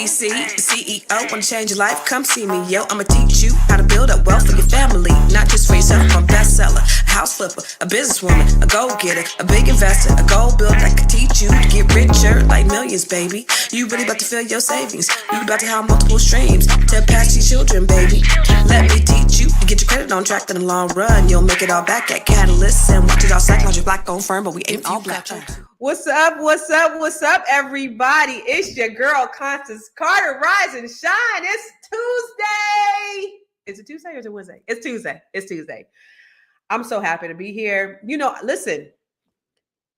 ABC, CEO, wanna change your life? Come see me, yo. I'ma teach you how to build up wealth for your family, not just for yourself. I'm a bestseller, a house flipper, a businesswoman, a go-getter, a big investor, a goal builder. I can teach you to get richer like millions, baby. You really about to fill your savings. You about to have multiple streams to pass your children, baby. Let me teach you to get your credit on track in the long run. You'll make it all back at Catalyst and watch it all psychology black on firm, but we ain't all black. What's up, everybody? It's your girl, Constance Carter. Rise and shine. It's Tuesday. Is it Tuesday or is it Wednesday? It's Tuesday. It's Tuesday. I'm so happy to be here. Listen,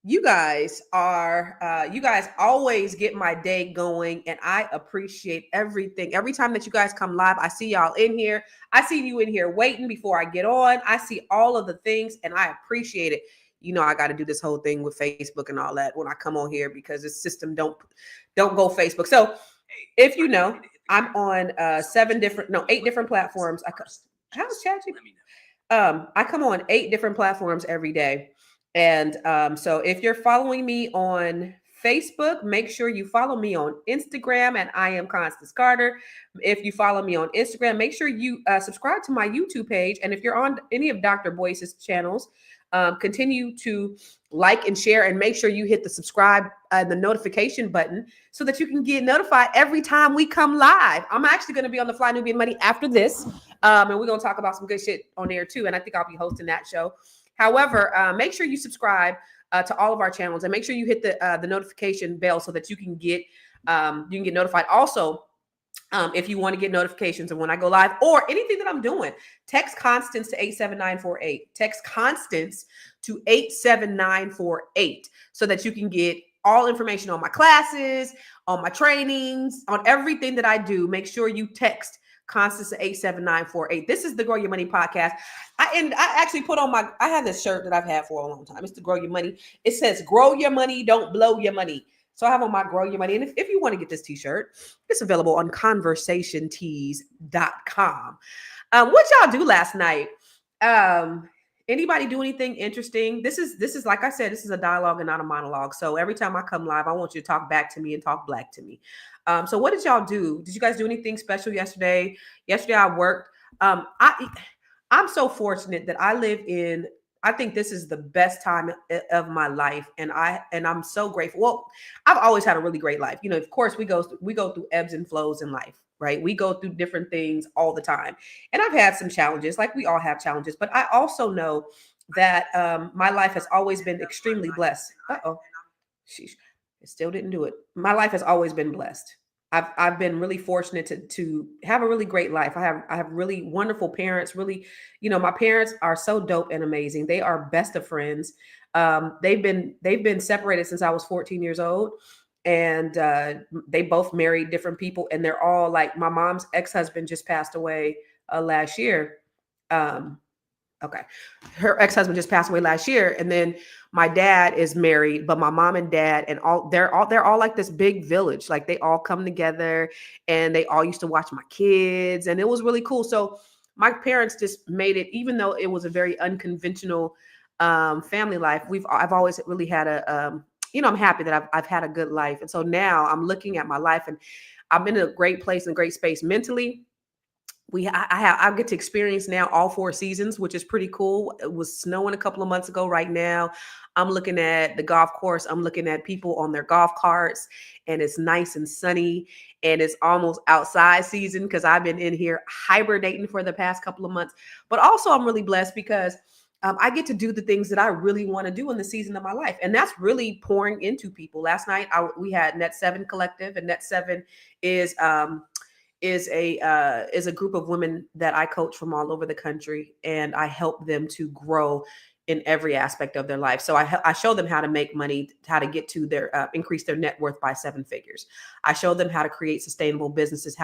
you guys always get my day going, and I appreciate everything. Every time that you guys come live, I see y'all in here. I see you in here waiting before I get on. I see all of the things, and I appreciate it. I got to do this whole thing with Facebook and all that when I come on here because the system don't go Facebook. So if you know, I'm on 8 different platforms. How's ChatGPT? I come on 8 different platforms every day. And so if you're following me on Facebook, make sure you follow me on Instagram, and I am Constance Carter. If you follow me on Instagram, make sure you subscribe to my YouTube page. And if you're on any of Dr. Boyce's channels, continue to like and share, and make sure you hit the subscribe and the notification button so that you can get notified every time we come live. I'm actually going to be on the Fly Nubian Money after this, and we're going to talk about some good shit on there too. And I think I'll be hosting that show. However, make sure you subscribe to all of our channels, and make sure you hit the notification bell so that you can get notified. Also, if you want to get notifications of when I go live or anything that I'm doing, text Constance to 87948. Text Constance to 87948 so that you can get all information on my classes, on my trainings, on everything that I do. Make sure you text Constance to 87948. This is the Grow Your Money podcast. I actually put on I have this shirt that I've had for a long time. It's the Grow Your Money. It says, grow your money, don't blow your money. So I have on my Grow Your Money. And if you want to get this t-shirt, it's available on conversationtees.com. What y'all do last night? Anybody do anything interesting? This is like I said, this is a dialogue and not a monologue. So every time I come live, I want you to talk back to me and talk black to me. So what did y'all do? Did you guys do anything special yesterday? Yesterday I worked. I'm so fortunate that I think this is the best time of my life. And I'm so grateful. Well, I've always had a really great life. Of course we go through ebbs and flows in life, right? We go through different things all the time. And I've had some challenges, like we all have challenges, but I also know that my life has always been extremely blessed. Sheesh, it still didn't do it. My life has always been blessed. I've been really fortunate to have a really great life. I have really wonderful parents. Really, my parents are so dope and amazing. They are best of friends. They've been separated since I was 14 years old, and they both married different people. And they're all like, my mom's ex-husband just passed away last year. Her ex-husband just passed away last year, and then my dad is married, but my mom and dad and they're all like this big village. Like they all come together, and they all used to watch my kids, and it was really cool. So my parents just made it, even though it was a very unconventional family life. I've always really had I'm happy that I've had a good life, and so now I'm looking at my life, and I'm in a great place and a great space mentally. I get to experience now all 4 seasons, which is pretty cool. It was snowing a couple of months ago. Right now, I'm looking at the golf course. I'm looking at people on their golf carts, and it's nice and sunny, and it's almost outside season because I've been in here hibernating for the past couple of months. But also, I'm really blessed because I get to do the things that I really want to do in the season of my life, and that's really pouring into people. Last night, we had Net 7 Collective, and Net 7 is a group of women that I coach from all over the country, and I help them to grow in every aspect of their life. So I show them how to make money, how to get to their increase their net worth by 7 figures. I show them how to create sustainable businesses,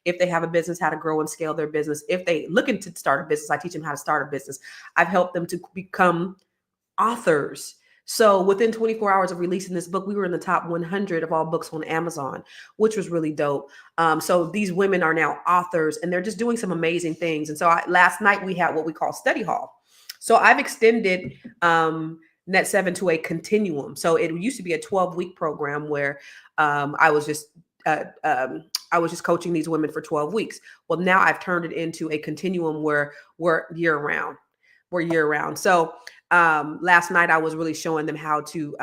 if they have a business, how to grow and scale their business. If they looking to start a business, I teach them how to start a business. I've helped them to become authors. So within 24 hours of releasing this book, we were in the top 100 of all books on Amazon, which was really dope. So these women are now authors, and they're just doing some amazing things. And so last night we had what we call study hall. So I've extended Net 7 to a continuum. So it used to be a 12-week program where I was just I was just coaching these women for 12 weeks. Well, now I've turned it into a continuum where we're year round. We're year round. So last night I was really showing them how to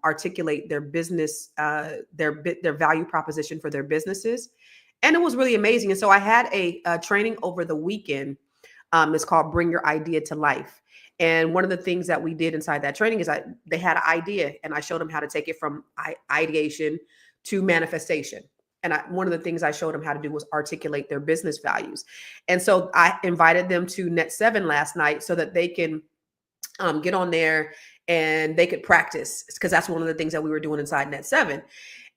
articulate their business, their value proposition for their businesses. And it was really amazing. And so I had a training over the weekend. It's called Bring Your Idea to Life. And one of the things that we did inside that training is they had an idea, and I showed them how to take it from ideation to manifestation. And one of the things I showed them how to do was articulate their business values. And so I invited them to Net 7 last night so that they can get on there and they could practice, because that's one of the things that we were doing inside Net 7.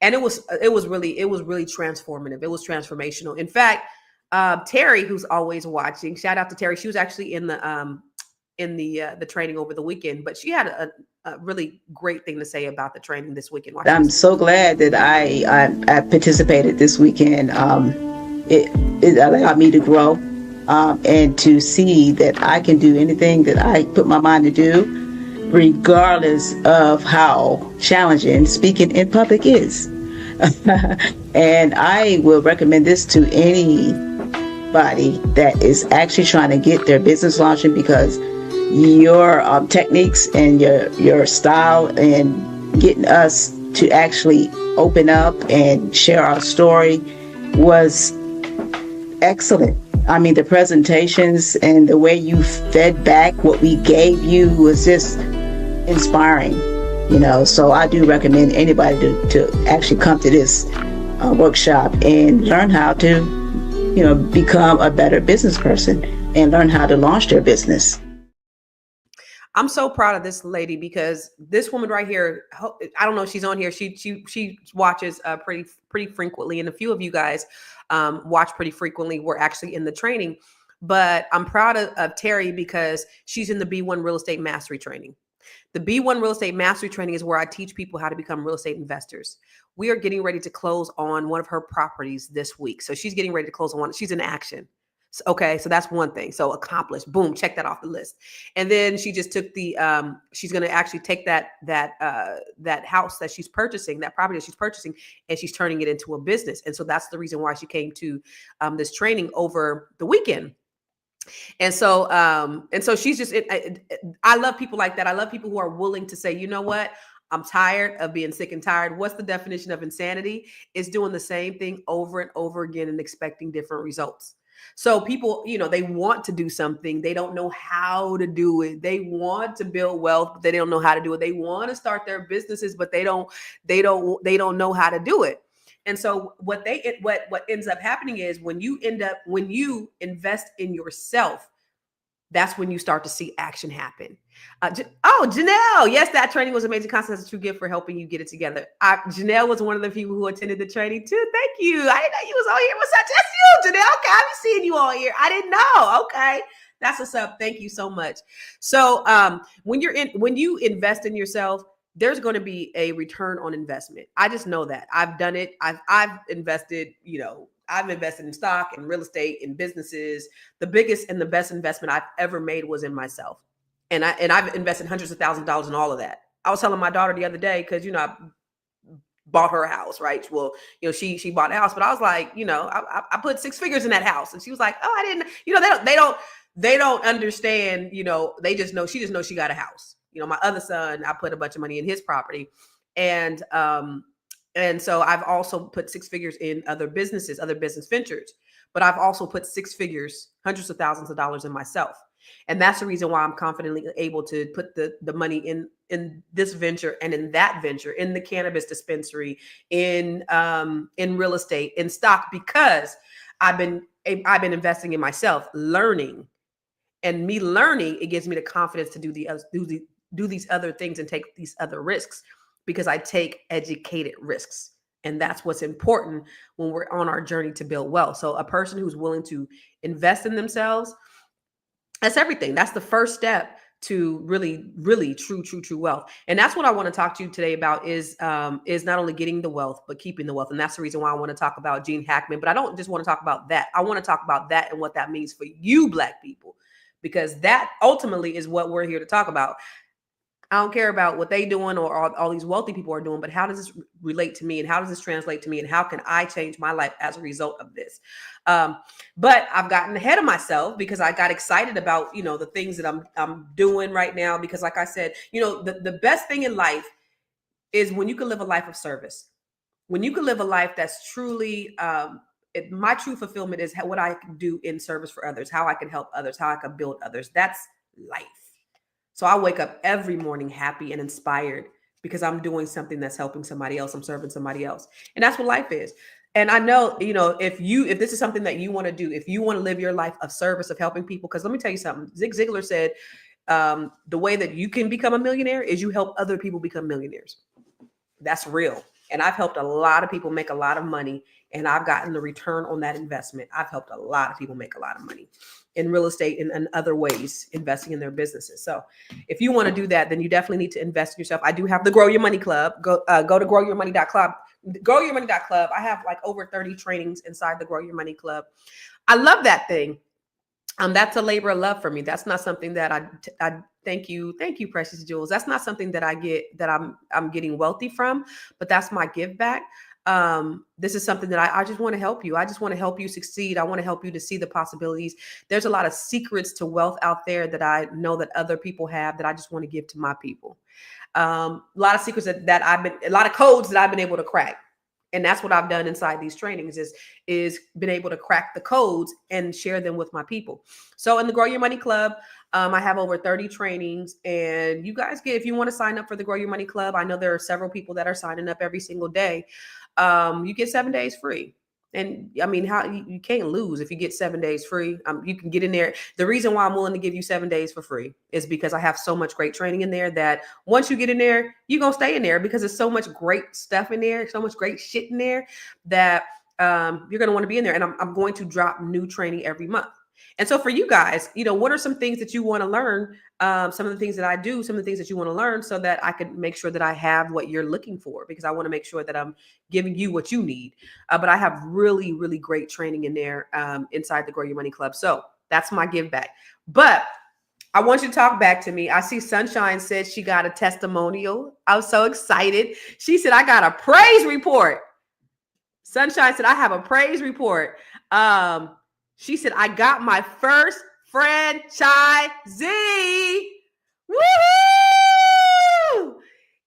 And it was really transformative. It was transformational. In fact, Terry, who's always watching, shout out to Terry. She was actually in the training over the weekend, but she had a really great thing to say about the training this weekend. I'm so glad that I participated this weekend. It allowed me to grow and to see that I can do anything that I put my mind to do, regardless of how challenging speaking in public is. And I will recommend this to anybody that is actually trying to get their business launching, because your techniques and your style and getting us to actually open up and share our story was excellent. I mean, the presentations and the way you fed back what we gave you was just inspiring, so I do recommend anybody to actually come to this workshop and learn how to, become a better business person and learn how to launch their business. I'm so proud of this lady, because this woman right here, I don't know if she's on here. She watches pretty frequently. And a few of you guys watch pretty frequently. We're actually in the training, but I'm proud of Terry because she's in the B1 Real Estate Mastery Training. The B1 Real Estate Mastery Training is where I teach people how to become real estate investors. We are getting ready to close on one of her properties this week. So she's getting ready to close on one. She's in action. Okay, so that's one thing. So accomplished, boom, check that off the list. And then she just took she's going to actually take that house that she's purchasing, that property that she's purchasing, and she's turning it into a business. And so that's the reason why she came to this training over the weekend. And so she's just, I love people like that. I love people who are willing to say, you know what? I'm tired of being sick and tired. What's the definition of insanity? It's doing the same thing over and over again and expecting different results. So people, they want to do something. They don't know how to do it. They want to build wealth, but they don't know how to do it. They want to start their businesses, but they don't know how to do it. And so what ends up happening is when you invest in yourself, that's when you start to see action happen. Janelle, yes, that training was amazing. Constance has a true gift for helping you get it together. Janelle was one of the people who attended the training too. Thank you. I didn't know you was on here. What's up? That's you, Janelle. Okay, I've been seeing you on here. I didn't know. Okay, that's what's up. Thank you so much. So when you invest in yourself, there's going to be a return on investment. I just know that. I've done it. I've invested, I've invested in stock and real estate and businesses. The biggest and the best investment I've ever made was in myself. And I've invested hundreds of thousands of dollars in all of that. I was telling my daughter the other day, because, I bought her a house, right? Well, she bought a house, but I was like, I put 6 figures in that house. And she was like, oh, I didn't, they don't understand, they just know, she just knows she got a house. My other son, I put a bunch of money in his property. And so I've also put 6 figures in other businesses, other business ventures, but I've also put 6 figures, hundreds of thousands of dollars in myself. And that's the reason why I'm confidently able to put the money in this venture and in that venture, in the cannabis dispensary, in real estate, in stock, because I've been investing in myself, learning, and me learning, it gives me the confidence to do these other things and take these other risks, because I take educated risks. And that's what's important when we're on our journey to build wealth. So a person who's willing to invest in themselves, that's everything. That's the first step to really, really true wealth. And that's what I want to talk to you today about is not only getting the wealth, but keeping the wealth. And that's the reason why I want to talk about Gene Hackman. But I don't just want to talk about that. I want to talk about that and what that means for you, Black people, because that ultimately is what we're here to talk about. I don't care about what they doing or all these wealthy people are doing, but how does this relate to me, and how does this translate to me, and how can I change my life as a result of this? But I've gotten ahead of myself because I got excited about, the things that I'm doing right now. Because like I said, the best thing in life is when you can live a life of service, when you can live a life that's truly, my true fulfillment is what I can do in service for others, how I can help others, how I can build others. That's life. So I wake up every morning happy and inspired because I'm doing something that's helping somebody else. I'm serving somebody else. And that's what life is. And I know, if this is something that you want to do, if you want to live your life of service, of helping people, because let me tell you something, Zig Ziglar said, the way that you can become a millionaire is you help other people become millionaires. That's real. And I've helped a lot of people make a lot of money, and I've gotten the return on that investment. I've helped a lot of people make a lot of money in real estate and other ways, investing in their businesses. So if you want to do that, then you definitely need to invest in yourself. I do have the Grow Your Money Club. Go to growyourmoney.club. Growyourmoney.club. I have like over 30 trainings inside the Grow Your Money Club. I love that thing. That's a labor of love for me. That's not something that I thank you, Precious Jules. That's not something that I get, that I'm getting wealthy from, but that's my give back. This is something that I just want to help you. I just want to help you succeed. I want to help you to see the possibilities. There's a lot of secrets to wealth out there that I know that other people have that I just want to give to my people. A lot of secrets a lot of codes that I've been able to crack. And that's what I've done inside these trainings is been able to crack the codes and share them with my people. So in the Grow Your Money Club, I have over 30 trainings, and you guys if you want to sign up for the Grow Your Money Club, I know there are several people that are signing up every single day. You get 7 days free. And I mean, how you can't lose if you get 7 days free. You can get in there. The reason why I'm willing to give you 7 days for free is because I have so much great training in there that once you get in there, you're going to stay in there because there's so much great stuff in there, so much great shit in there that you're going to want to be in there. And I'm going to drop new training every month. And so for you guys, what are some things that you want to learn? Some of the things that I do, some of the things that you want to learn so that I can make sure that I have what you're looking for, because I want to make sure that I'm giving you what you need. But I have really, really great training in there inside the Grow Your Money Club. So that's my give back. But I want you to talk back to me. I see Sunshine said she got a testimonial. I was so excited. She said, I got a praise report. Sunshine said, I have a praise report. She said, I got my first franchisee. Woohoo!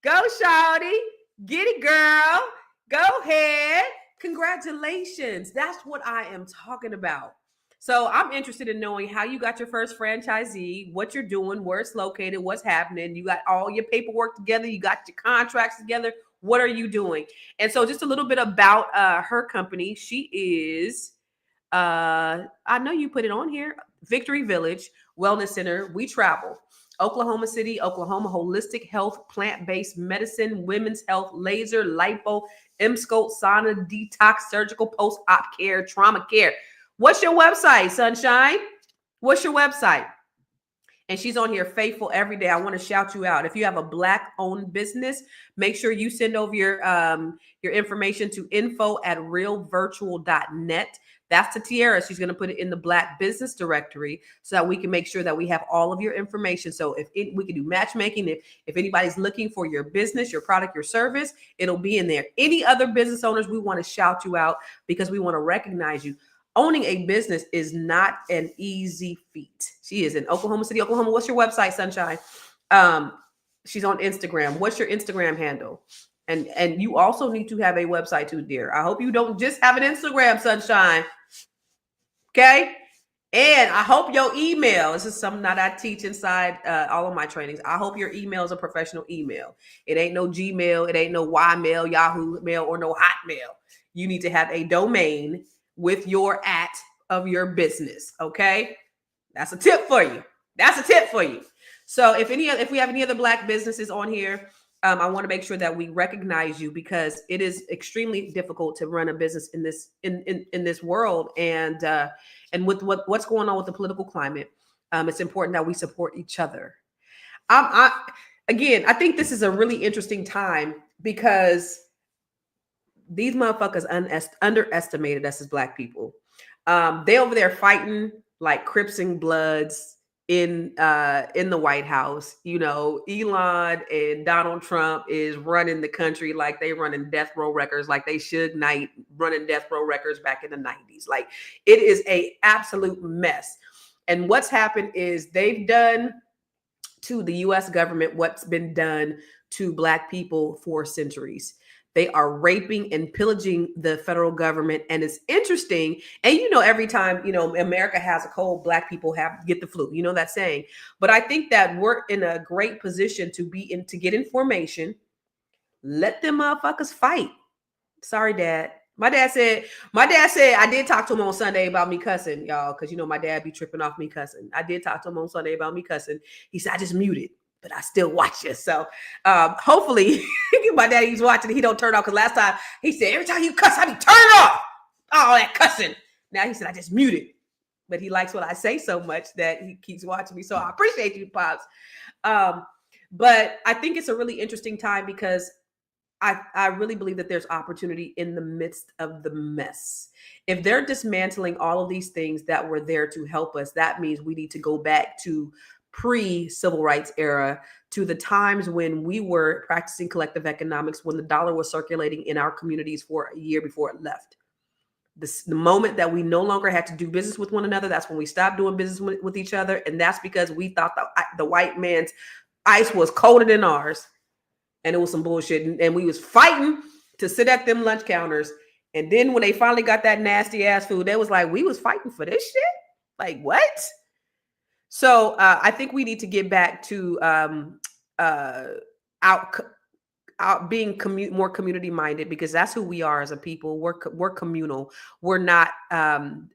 Go, shawty. Get it, girl. Go ahead. Congratulations. That's what I am talking about. So I'm interested in knowing how you got your first franchisee, what you're doing, where it's located, what's happening. You got all your paperwork together. You got your contracts together. What are you doing? And so just a little bit about her company. She is... I know you put it on here. Victory Village Wellness Center. We travel. Oklahoma City, Oklahoma. Holistic health, plant-based medicine, women's health, laser, lipo, Emscope, sauna, detox, surgical, post-op care, trauma care. What's your website, Sunshine? What's your website? And she's on here faithful every day. I want to shout you out. If you have a Black-owned business, make sure you send over your information to info@realvirtual.net. That's to Tiara. She's going to put it in the Black business directory so that we can make sure that we have all of your information. So we can do matchmaking. If anybody's looking for your business, your product, your service, it'll be in there. Any other business owners, we want to shout you out because we want to recognize you. Owning a business is not an easy feat. She is in Oklahoma City, Oklahoma. What's your website, Sunshine? She's on Instagram. What's your Instagram handle? And you also need to have a website too, dear. I hope you don't just have an Instagram, Sunshine. Okay? And I hope your email, this is something that I teach inside all of my trainings. I hope your email is a professional email. It ain't no Gmail. It ain't no Ymail, Yahoo Mail, or no Hotmail. You need to have a domain with your @ of your business. Okay? That's a tip for you. That's a tip for you. So if we have any other Black businesses on here, I want to make sure that we recognize you because it is extremely difficult to run a business in this world, and with what's going on with the political climate, it's important that we support each other. I think this is a really interesting time because these motherfuckers underestimated us as Black people. They over there fighting like Crips and Bloods, in the White House. You know, Elon and Donald Trump is running the country like they running death row records, like they Suge Knight running death row records back in the 90s. Like, it is a absolute mess. And what's happened is they've done to the US government what's been done to Black people for centuries. They are raping and pillaging the federal government. And it's interesting. And, you know, every time, you know, America has a cold, Black people get the flu, you know that saying. But I think that we're in a great position to get information. Let them motherfuckers fight. Sorry, Dad. My dad said, I did talk to him on Sunday about me cussing, y'all, because, you know, my dad be tripping off me cussing. I did talk to him on Sunday about me cussing. He said, I just muted, but I still watch you. So hopefully my daddy's watching. He don't turn off, because last time he said, every time you cuss, I be turning off all that cussing. Now he said, I just muted. But he likes what I say so much that he keeps watching me. So I appreciate you, Pops. But I think it's a really interesting time, because I really believe that there's opportunity in the midst of the mess. If they're dismantling all of these things that were there to help us, that means we need to go back to pre-civil rights era, to the times when we were practicing collective economics, when the dollar was circulating in our communities for a year before it left. The moment that we no longer had to do business with one another, that's when we stopped doing business with each other. And that's because we thought the white man's ice was colder than ours. And it was some bullshit. And we was fighting to sit at them lunch counters. And then when they finally got that nasty ass food, they was like, we was fighting for this shit? Like, what? So I think we need to get back to being more community minded, because that's who we are as a people. We're communal. We're not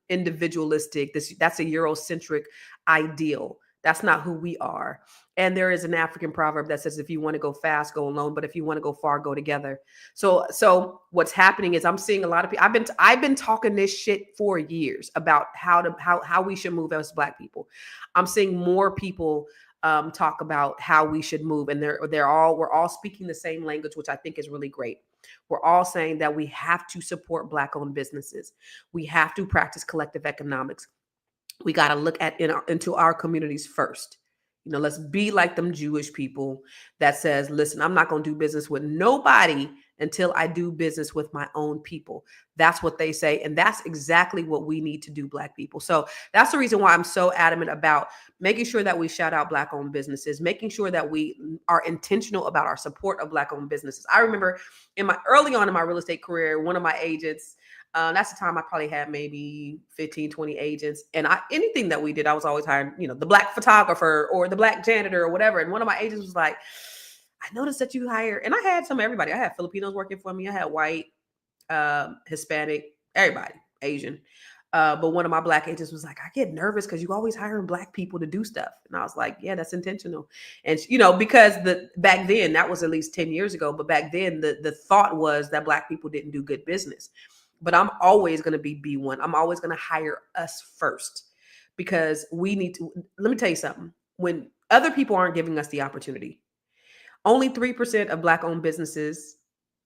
individualistic. That's a Eurocentric ideal. That's not who we are. And there is an African proverb that says, if you want to go fast, go alone. But if you want to go far, go together. So what's happening is I'm seeing a lot of people. I've been talking this shit for years about how we should move as Black people. I'm seeing more people talk about how we should move. And we're all speaking the same language, which I think is really great. We're all saying that we have to support Black owned businesses. We have to practice collective economics. We got to look into our communities first. You know, let's be like them Jewish people that says, listen, I'm not going to do business with nobody until I do business with my own people. That's what they say. And that's exactly what we need to do, Black people. So that's the reason why I'm so adamant about making sure that we shout out Black owned businesses, making sure that we are intentional about our support of Black owned businesses. I remember early on in my real estate career, one of my agents, that's the time I probably had maybe 15, 20 agents. And anything that we did, I was always hiring, you know, the Black photographer or the Black janitor or whatever. And one of my agents was like, I noticed that you hire, and I had some of everybody. I had Filipinos working for me. I had white, Hispanic, everybody, Asian. But one of my Black agents was like, I get nervous because you always hiring Black people to do stuff. And I was like, yeah, that's intentional. And, you know, because back then, that was at least 10 years ago. But back then, the thought was that Black people didn't do good business. But I'm always going to be B1. I'm always going to hire us first, because we need to. Let me tell you something. When other people aren't giving us the opportunity, only 3% of Black owned businesses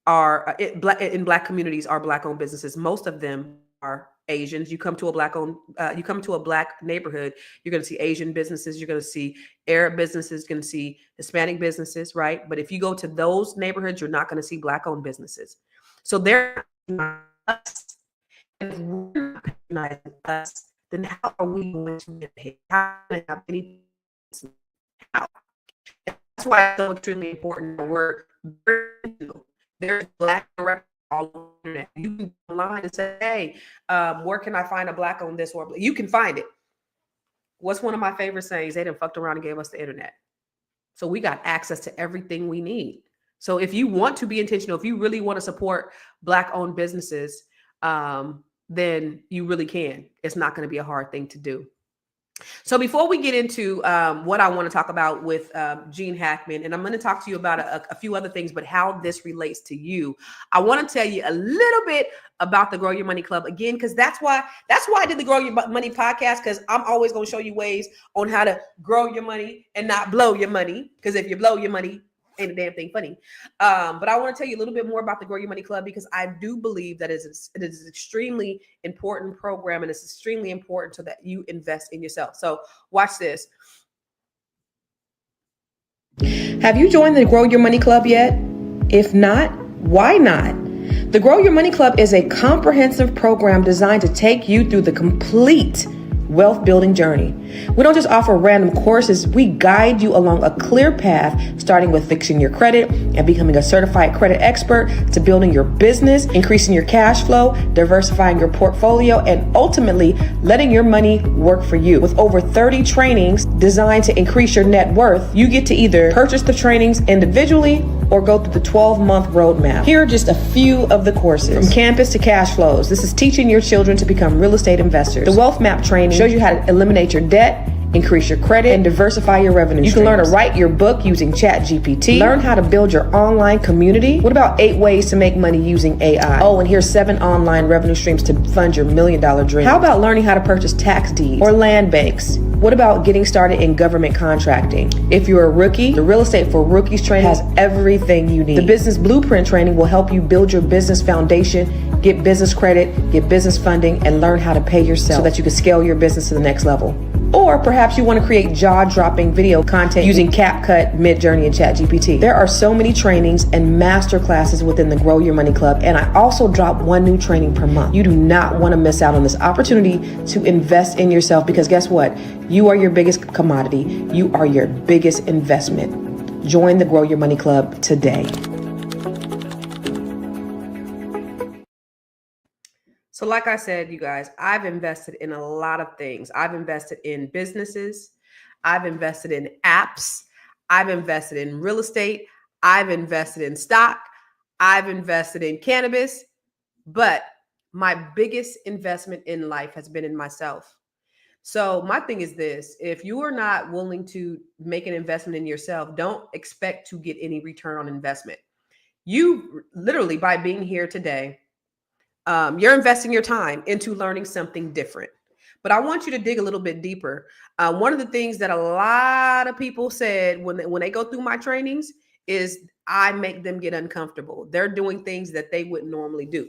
are in Black communities are Black owned businesses. Most of them are Asians. You come to a Black neighborhood, you're going to see Asian businesses. You're going to see Arab businesses. You're going to see Hispanic businesses, right? But if you go to those neighborhoods, you're not going to see Black owned businesses. So they're us. And if we're not recognizing us, then how are we going to get paid? How can I have any? How? That's why it's so extremely important. There's Black directors all over the internet. You can go online and say, hey, where can I find a Black on this? Or you can find it. What's one of my favorite sayings? They done fucked around and gave us the internet. So we got access to everything we need. So if you want to be intentional, if you really want to support Black owned businesses, then you really can. It's not going to be a hard thing to do. So before we get into what I want to talk about with Gene Hackman, and I'm going to talk to you about a few other things, but how this relates to you, I want to tell you a little bit about the Grow Your Money Club again, because that's why I did the Grow Your Money podcast, because I'm always going to show you ways on how to grow your money and not blow your money. Because if you blow your money, Ain't a damn thing funny. But I want to tell you a little bit more about the Grow Your Money Club, because I do believe that it is an extremely important program, and it's extremely important so that you invest in yourself. So watch this. Have you joined the Grow Your Money Club yet? If not, why not? The Grow Your Money Club is a comprehensive program designed to take you through the complete wealth building journey. We don't just offer random courses, we guide you along a clear path, starting with fixing your credit and becoming a certified credit expert, to building your business, increasing your cash flow, diversifying your portfolio, and ultimately letting your money work for you. With over 30 trainings designed to increase your net worth, you get to either purchase the trainings individually or go through the 12-month roadmap. Here are just a few of the courses. From campus to cash flows, this is teaching your children to become real estate investors. The wealth map training shows you how to eliminate your debt, increase your credit, and diversify your revenue streams. You can learn to write your book using ChatGPT. Learn how to build your online community. What about 8 ways to make money using AI? Oh, and here's 7 online revenue streams to fund your $1 million dream. How about learning how to purchase tax deeds or land banks? What about getting started in government contracting? If you're a rookie, the Real Estate for Rookies training has everything you need. The Business Blueprint training will help you build your business foundation, get business credit, get business funding, and learn how to pay yourself so that you can scale your business to the next level. Or perhaps you want to create jaw-dropping video content using CapCut, Midjourney, and ChatGPT. There are so many trainings and master classes within the Grow Your Money Club, and I also drop 1 new training per month. You do not want to miss out on this opportunity to invest in yourself, because guess what? You are your biggest commodity. You are your biggest investment. Join the Grow Your Money Club today. So like I said, you guys, I've invested in a lot of things. I've invested in businesses. I've invested in apps. I've invested in real estate. I've invested in stock. I've invested in cannabis. But my biggest investment in life has been in myself. So my thing is this: if you are not willing to make an investment in yourself, don't expect to get any return on investment. You literally, by being here today, you're investing your time into learning something different. But I want you to dig a little bit deeper. One of the things that a lot of people said when they go through my trainings is I make them get uncomfortable. They're doing things that they wouldn't normally do.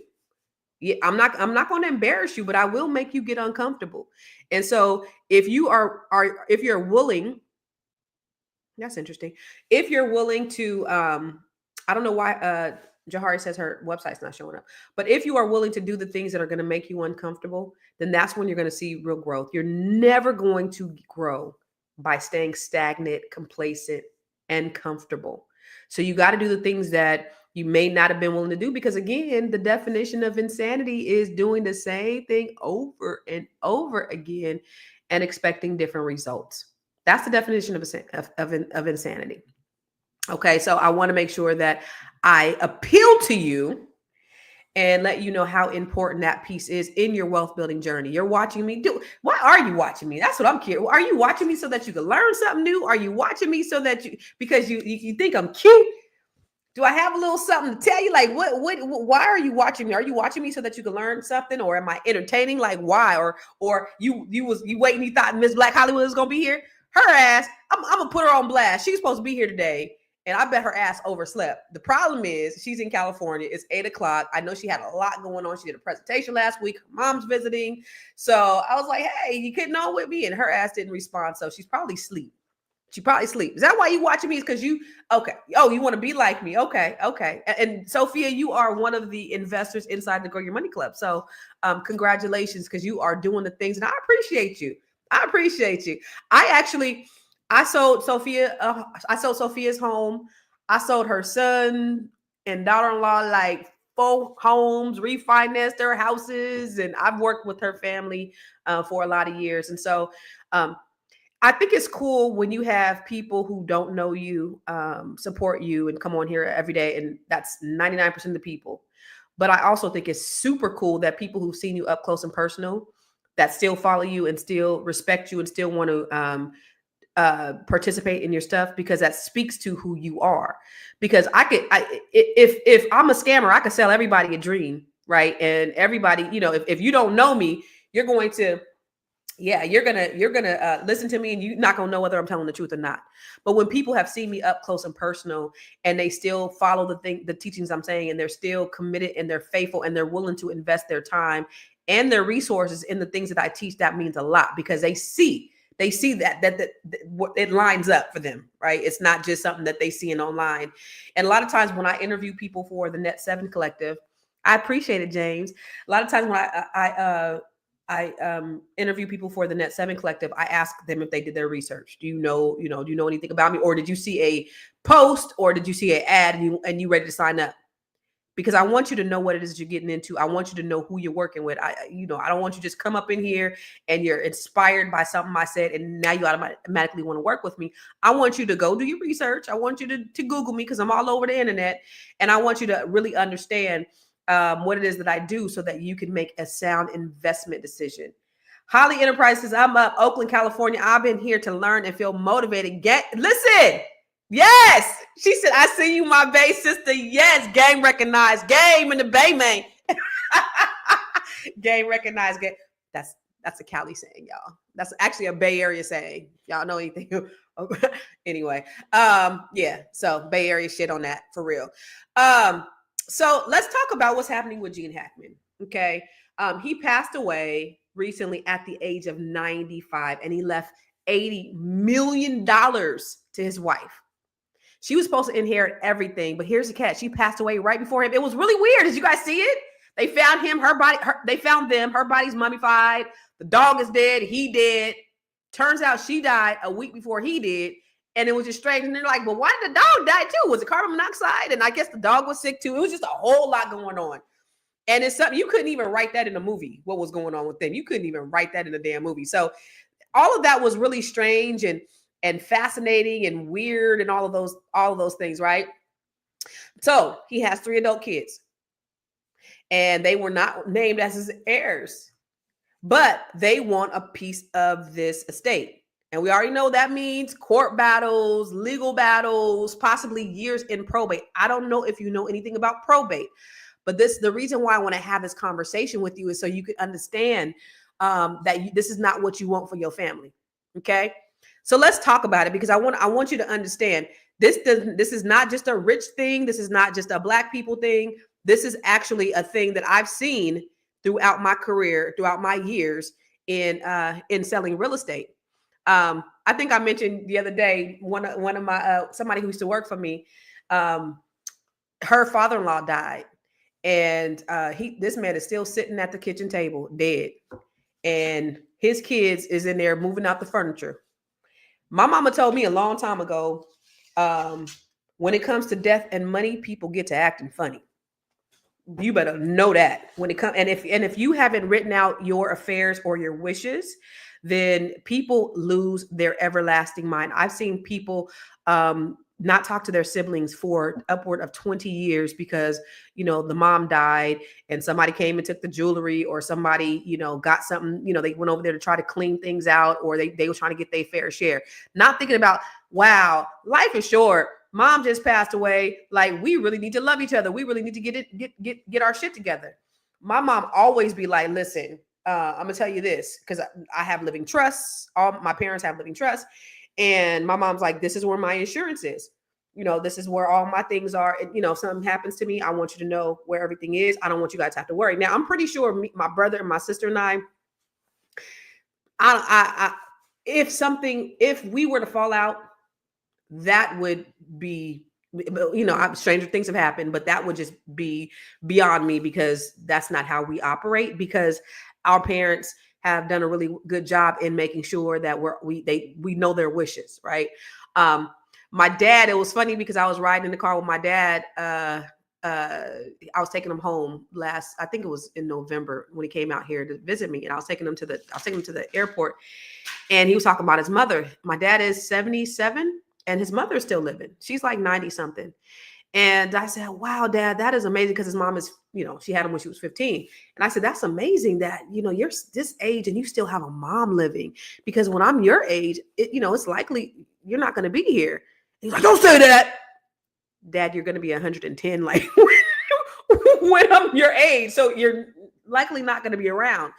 Yeah, I'm not going to embarrass you, but I will make you get uncomfortable. And so if you're willing, that's interesting. If you're willing to, I don't know why Jahari says her website's not showing up. But if you are willing to do the things that are going to make you uncomfortable, then that's when you're going to see real growth. You're never going to grow by staying stagnant, complacent, and comfortable. So you got to do the things that you may not have been willing to do, because again, the definition of insanity is doing the same thing over and over again and expecting different results. That's the definition of insanity. Okay, so I want to make sure that I appeal to you and let you know how important that piece is in your wealth building journey. You're watching me. Why are you watching me? That's what I'm curious. Are you watching me so that you can learn something new? Are you watching me so that because you think I'm cute? Do I have a little something to tell you? Like why are you watching me? Are you watching me so that you can learn something, or am I entertaining? Like why? Or you waiting, you thought Miss Black Hollywood was gonna be here? Her ass, I'm gonna put her on blast. She's supposed to be here today. And I bet her ass overslept. The problem is she's in California. It's 8 o'clock. I know she had a lot going on. She did a presentation last week. Her mom's visiting. So I was like, hey, you getting on with me? And her ass didn't respond. So she's probably asleep. She probably sleep. Is that why you watching me? Is because you, okay. Oh, you want to be like me. Okay. Okay. And Sophia, you are one of the investors inside the Grow Your Money Club. So congratulations, because you are doing the things, and I appreciate you. I appreciate you. I sold Sophia. I sold Sophia's home. I sold her son and daughter-in-law like 4 homes, refinanced their houses, and I've worked with her family for a lot of years. And so I think it's cool when you have people who don't know you support you and come on here every day, and that's 99% of the people. But I also think it's super cool that people who've seen you up close and personal, that still follow you and still respect you and still want to participate in your stuff, because that speaks to who you are. Because if I'm a scammer, I could sell everybody a dream, right? And everybody, if you don't know me, you're going to yeah, you're gonna listen to me, and you're not gonna know whether I'm telling the truth or not. But when people have seen me up close and personal, and they still follow the teachings I'm saying, and they're still committed and they're faithful and they're willing to invest their time and their resources in the things that I teach, that means a lot, because they see that it lines up for them, right? It's not just something that they see in online. And a lot of times when I interview people for the Net 7 Collective, I appreciate it, James. A lot of times when I interview people for the Net 7 Collective, I ask them if they did their research. Do you know anything about me? Or did you see a post, or did you see an ad and you ready to sign up? Because I want you to know what it is you're getting into. I want you to know who you're working with. I don't want you to just come up in here and you're inspired by something I said and now you automatically want to work with me. I want you to go do your research. I want you to Google me, because I'm all over the internet. And I want you to really understand what it is that I do, so that you can make a sound investment decision. Holly Enterprises, I'm up, Oakland, California. I've been here to learn and feel motivated. Listen. Yes. She said, I see you, my Bay sister. Yes. Game recognized. Game in the Bay, man. Game recognized. Game. That's a Cali saying, y'all. That's actually a Bay Area saying. Y'all know anything? Anyway. Yeah. So Bay Area shit on that, for real. So let's talk about what's happening with Gene Hackman. Okay. He passed away recently at the age of 95, and he left $80 million to his wife. She was supposed to inherit everything, but here's the catch. She passed away right before him. It was really weird. Did you guys see it? They found him, they found them, her body's mummified. The dog is dead. He dead. Turns out she died a week before he did. And it was just strange. And they're like, well, why did the dog die too? Was it carbon monoxide? And I guess the dog was sick too. It was just a whole lot going on. And it's something, you couldn't even write that in a movie, what was going on with them. You couldn't even write that in a damn movie. So all of that was really strange and fascinating and weird and all of those things, right? So he has 3 adult kids, and they were not named as his heirs, but they want a piece of this estate. And we already know that means court battles, legal battles, possibly years in probate. I don't know if you know anything about probate, but the reason why I want to have this conversation with you is so you can understand that this is not what you want for your family. Okay. So let's talk about it, because I want you to understand this is not just a rich thing. This is not just a Black people thing. This is actually a thing that I've seen throughout my career, throughout my years in selling real estate. I think I mentioned the other day, one of my somebody who used to work for me, her father-in-law died, and this man is still sitting at the kitchen table dead, and his kids is in there moving out the furniture. My mama told me a long time ago, when it comes to death and money, people get to acting funny. You better know that when it comes, and if you haven't written out your affairs or your wishes, then people lose their everlasting mind. I've seen people not talk to their siblings for upward of 20 years because, the mom died and somebody came and took the jewelry, or somebody, got something, they went over there to try to clean things out, or they were trying to get their fair share. Not thinking about, wow, life is short. Mom just passed away. Like, we really need to love each other. We really need to get our shit together. My mom always be like, listen, I'm gonna tell you this, because I have living trusts. All my parents have living trusts. And my mom's like, this is where my insurance is. This is where all my things are. And, if something happens to me, I want you to know where everything is. I don't want you guys to have to worry. Now, I'm pretty sure my brother and my sister and if we were to fall out, that would be, stranger things have happened, but that would just be beyond me, because that's not how we operate, because our parents have done a really good job in making sure that we know their wishes, right? My dad, it was funny because I was riding in the car with my dad. I was taking him home I think it was in November, when he came out here to visit me, and I was taking him to the airport, and he was talking about his mother. My dad is 77 and his mother is still living. She's like 90 something. And I said, wow, Dad, that is amazing, because his mom is, she had him when she was 15. And I said, that's amazing that, you're this age and you still have a mom living, because when I'm your age, it's likely you're not going to be here. He's like, don't say that, Dad, you're going to be 110, like when I'm your age. So you're likely not going to be around.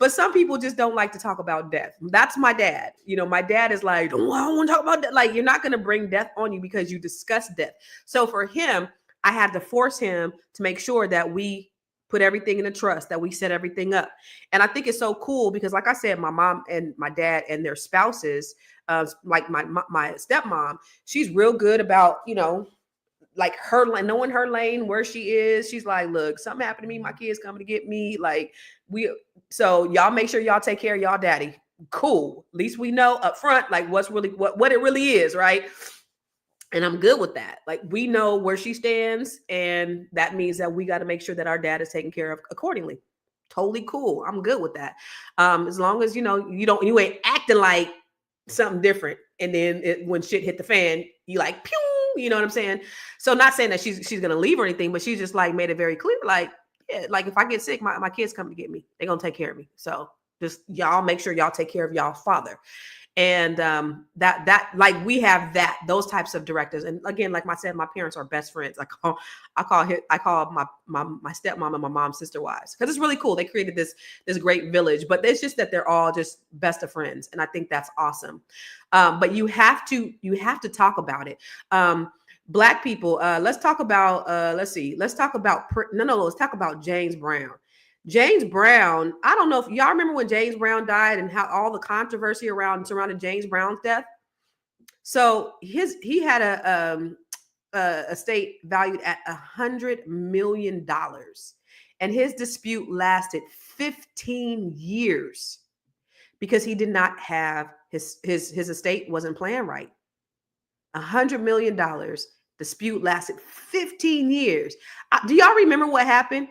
But some people just don't like to talk about death. That's my dad. You know, my dad is like, oh, I don't want to talk about death. Like, you're not going to bring death on you because you discuss death. So for him, I had to force him to make sure that we put everything in a trust, that we set everything up. And I think it's so cool because, like I said, my mom and my dad and their spouses, like my stepmom, she's real good about, you know, like her, knowing her lane, where she is. She's like, look, something happened to me, my kids coming to get me. Like, so y'all make sure y'all take care of y'all daddy. Cool. At least we know up front, like what's really, what it really is, right? And I'm good with that. Like, we know where she stands, and that means that we got to make sure that our dad is taken care of accordingly. Totally cool. I'm good with that. As long as, you know, you ain't acting like something different. And then when shit hit the fan, you like, pew, you know what I'm saying? So not saying that she's going to leave or anything, but she just like made it very clear. Like, yeah, like if I get sick, my kids come to get me, they're going to take care of me. So just y'all make sure y'all take care of y'all's father. And that like we have those types of directives. And again, like I said, my parents are best friends. I call my stepmom and my mom's sister wives, because it's really cool. They created this great village, but it's just that they're all just best of friends, and I think that's awesome. But you have to talk about it. Black people, let's talk about let's talk about James Brown. James Brown, I don't know if y'all remember when James Brown died and how all the controversy surrounding James Brown's death. So he had a estate valued at $100 million, and his dispute lasted 15 years because he did not have his estate wasn't planned right. $100 million dispute lasted 15 years. Do y'all remember what happened?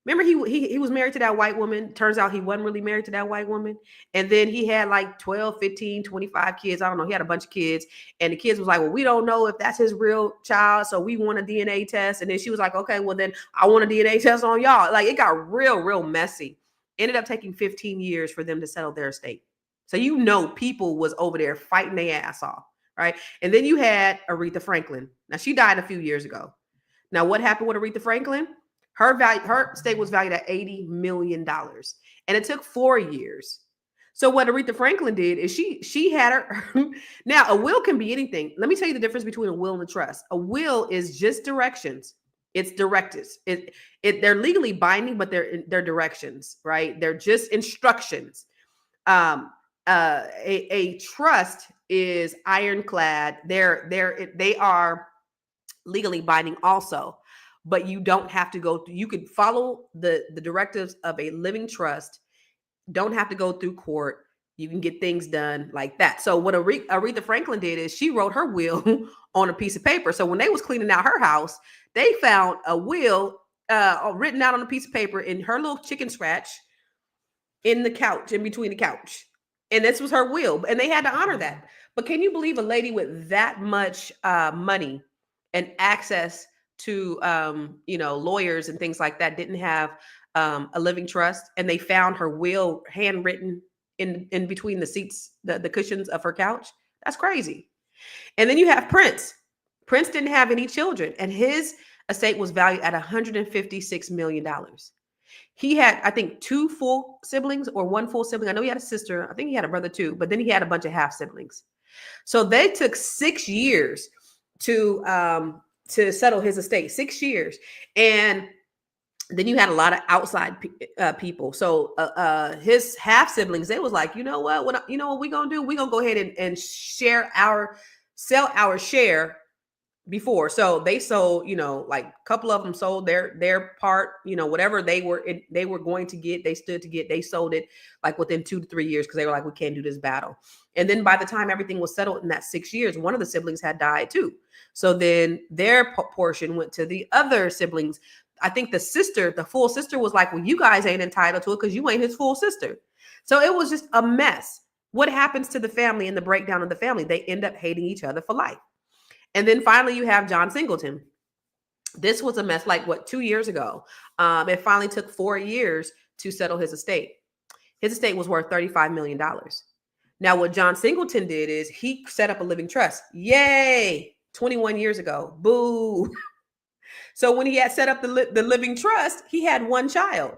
Remember, he was married to that white woman. Turns out he wasn't really married to that white woman. And then he had like 12, 15, 25 kids. I don't know. He had a bunch of kids. And the kids was like, well, we don't know if that's his real child, so we want a DNA test. And then she was like, okay, well, then I want a DNA test on y'all. Like, it got real messy. Ended up taking 15 years for them to settle their estate. So, you know, people was over there fighting their ass off, right? And then you had Aretha Franklin. Now, she died a few years ago. Now, what happened with Aretha Franklin? Her estate was valued at $80 million, and it took 4 years. So what Aretha Franklin did is she had her. Now, a will can be anything. Let me tell you the difference between a will and a trust. A will is just directions. It's directives. They're legally binding, but they're directions, right? They're just instructions. A trust is ironclad. They are legally binding also. But you don't have to go through, you could follow the directives of a living trust, don't have to go through court. You can get things done like that. So what Aretha Franklin did is she wrote her will on a piece of paper. So when they was cleaning out her house, they found a will written out on a piece of paper in her little chicken scratch in the couch, in between the couch. And this was her will, and they had to honor that. But can you believe a lady with that much money and access to lawyers and things like that didn't have a living trust, and they found her will handwritten in between the seats, the cushions of her couch? That's crazy. And then you have Prince. Prince didn't have any children, and his estate was valued at $156 million. He had, I think, 2 full siblings or 1 full sibling. I know he had a sister. I think he had a brother too, but then he had a bunch of half siblings. So they took 6 years to settle his estate, 6 years. And then you had a lot of outside people. So his half siblings, they was like, you know what we're going to do? We're going to go ahead and sell our share before. So they sold, like a couple of them sold their part, whatever they were going to get, they sold it like within 2 to 3 years, because they were like, we can't do this battle. And then by the time everything was settled in that 6 years, one of the siblings had died too. So then their portion went to the other siblings. I think the full sister was like, well, you guys ain't entitled to it because you ain't his full sister. So it was just a mess. What happens to the family and the breakdown of the family? They end up hating each other for life. And then finally you have John Singleton. This was a mess, 2 years ago. It finally took 4 years to settle his estate. His estate was worth $35 million. Now, what John Singleton did is he set up a living trust. Yay! 21 years ago. Boo. So when he had set up the living trust, he had 1 child.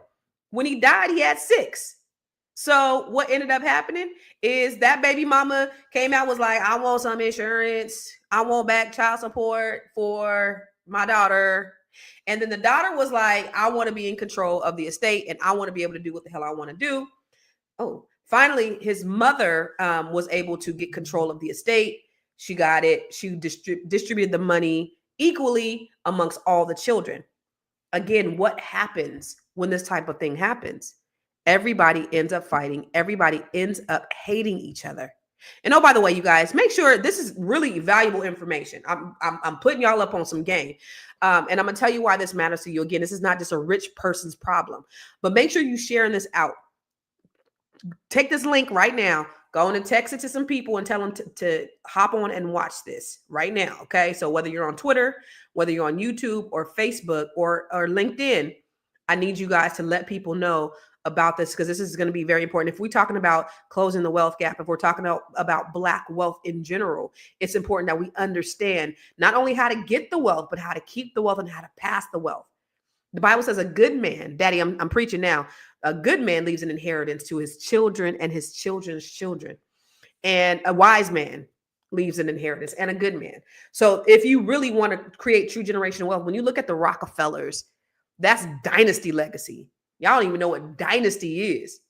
When he died, he had 6. So what ended up happening is that baby mama came out, was like, I want some insurance. I want back child support for my daughter. And then the daughter was like, I want to be in control of the estate and I want to be able to do what the hell I want to do. Oh, finally, his mother was able to get control of the estate. She got it. She distributed the money equally amongst all the children. Again, what happens when this type of thing happens? Everybody ends up fighting. Everybody ends up hating each other. And oh, by the way, you guys, make sure this is really valuable information. I'm putting y'all up on some game. And I'm going to tell you why this matters to you. Again, this is not just a rich person's problem, but make sure you sharing this out. Take this link right now. Go on and text it to some people and tell them to hop on and watch this right now. Okay. So whether you're on Twitter, whether you're on YouTube or Facebook or LinkedIn, I need you guys to let people know about this, because this is going to be very important. If we're talking about closing the wealth gap, if we're talking about Black wealth in general, it's important that we understand not only how to get the wealth, but how to keep the wealth and how to pass the wealth. The Bible says a good man, Daddy, I'm preaching now. A good man leaves an inheritance to his children and his children's children. And a wise man leaves an inheritance, and a good man. So if you really want to create true generational wealth, when you look at the Rockefellers, that's dynasty legacy. Y'all don't even know what dynasty is.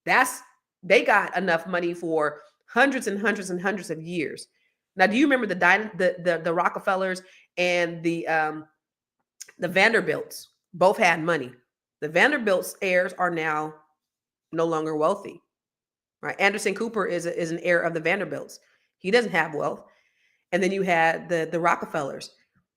They got enough money for hundreds and hundreds and hundreds of years. Now, do you remember the Rockefellers and the Vanderbilts? Both had money. The Vanderbilt's heirs are now no longer wealthy, right? Anderson Cooper is an heir of the Vanderbilts. He doesn't have wealth. And then you had the Rockefellers.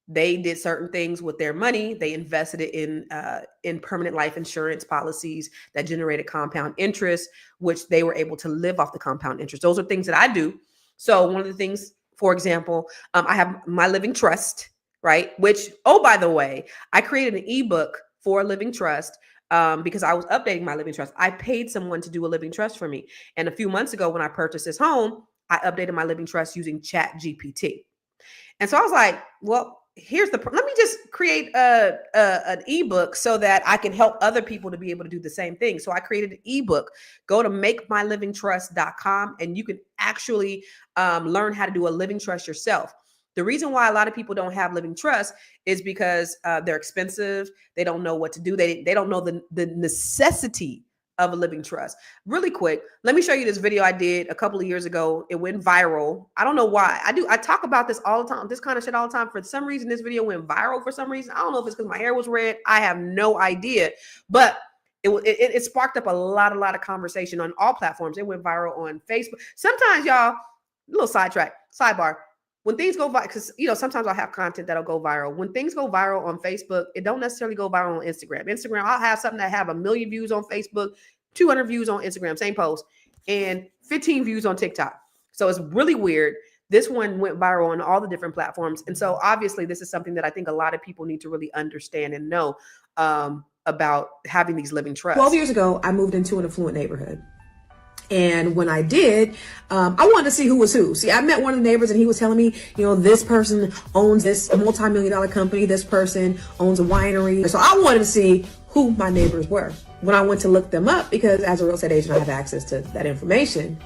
They did certain things with their money. They invested it in permanent life insurance policies that generated compound interest, which they were able to live off the compound interest. Those are things that I do. So one of the things, for example, I have my living trust, right? Which, oh, by the way, I created an ebook for a living trust because I was updating my living trust. I paid someone to do a living trust for me. And a few months ago, when I purchased this home, I updated my living trust using ChatGPT. And so I was like, well, let me just create an ebook so that I can help other people to be able to do the same thing. So I created an ebook. Go to makemylivingtrust.com and you can actually learn how to do a living trust yourself. The reason why a lot of people don't have living trusts is because they're expensive. They don't know what to do. They don't know the necessity of a living trust. Really quick, let me show you this video I did a couple of years ago. It went viral. I don't know why. I talk about this all the time, this kind of shit all the time. For some reason, this video went viral for some reason. I don't know if it's because my hair was red. I have no idea. But it sparked up a lot of conversation on all platforms. It went viral on Facebook. Sometimes, y'all, a little sidebar. When things go viral, because sometimes I'll have content that'll go viral. When things go viral on Facebook, it don't necessarily go viral on Instagram. I'll have something that have 1 million views on Facebook, 200 views on Instagram, same post, and 15 views on TikTok. So it's really weird. This one went viral on all the different platforms. And so obviously this is something that I think a lot of people need to really understand and know about having these living trusts. 12 years ago, I moved into an affluent neighborhood. And when I did, I wanted to see who was who. See, I met one of the neighbors and he was telling me, this person owns this multi-million-dollar company. This person owns a winery. So I wanted to see who my neighbors were. When I went to look them up, because as a real estate agent, I have access to that information,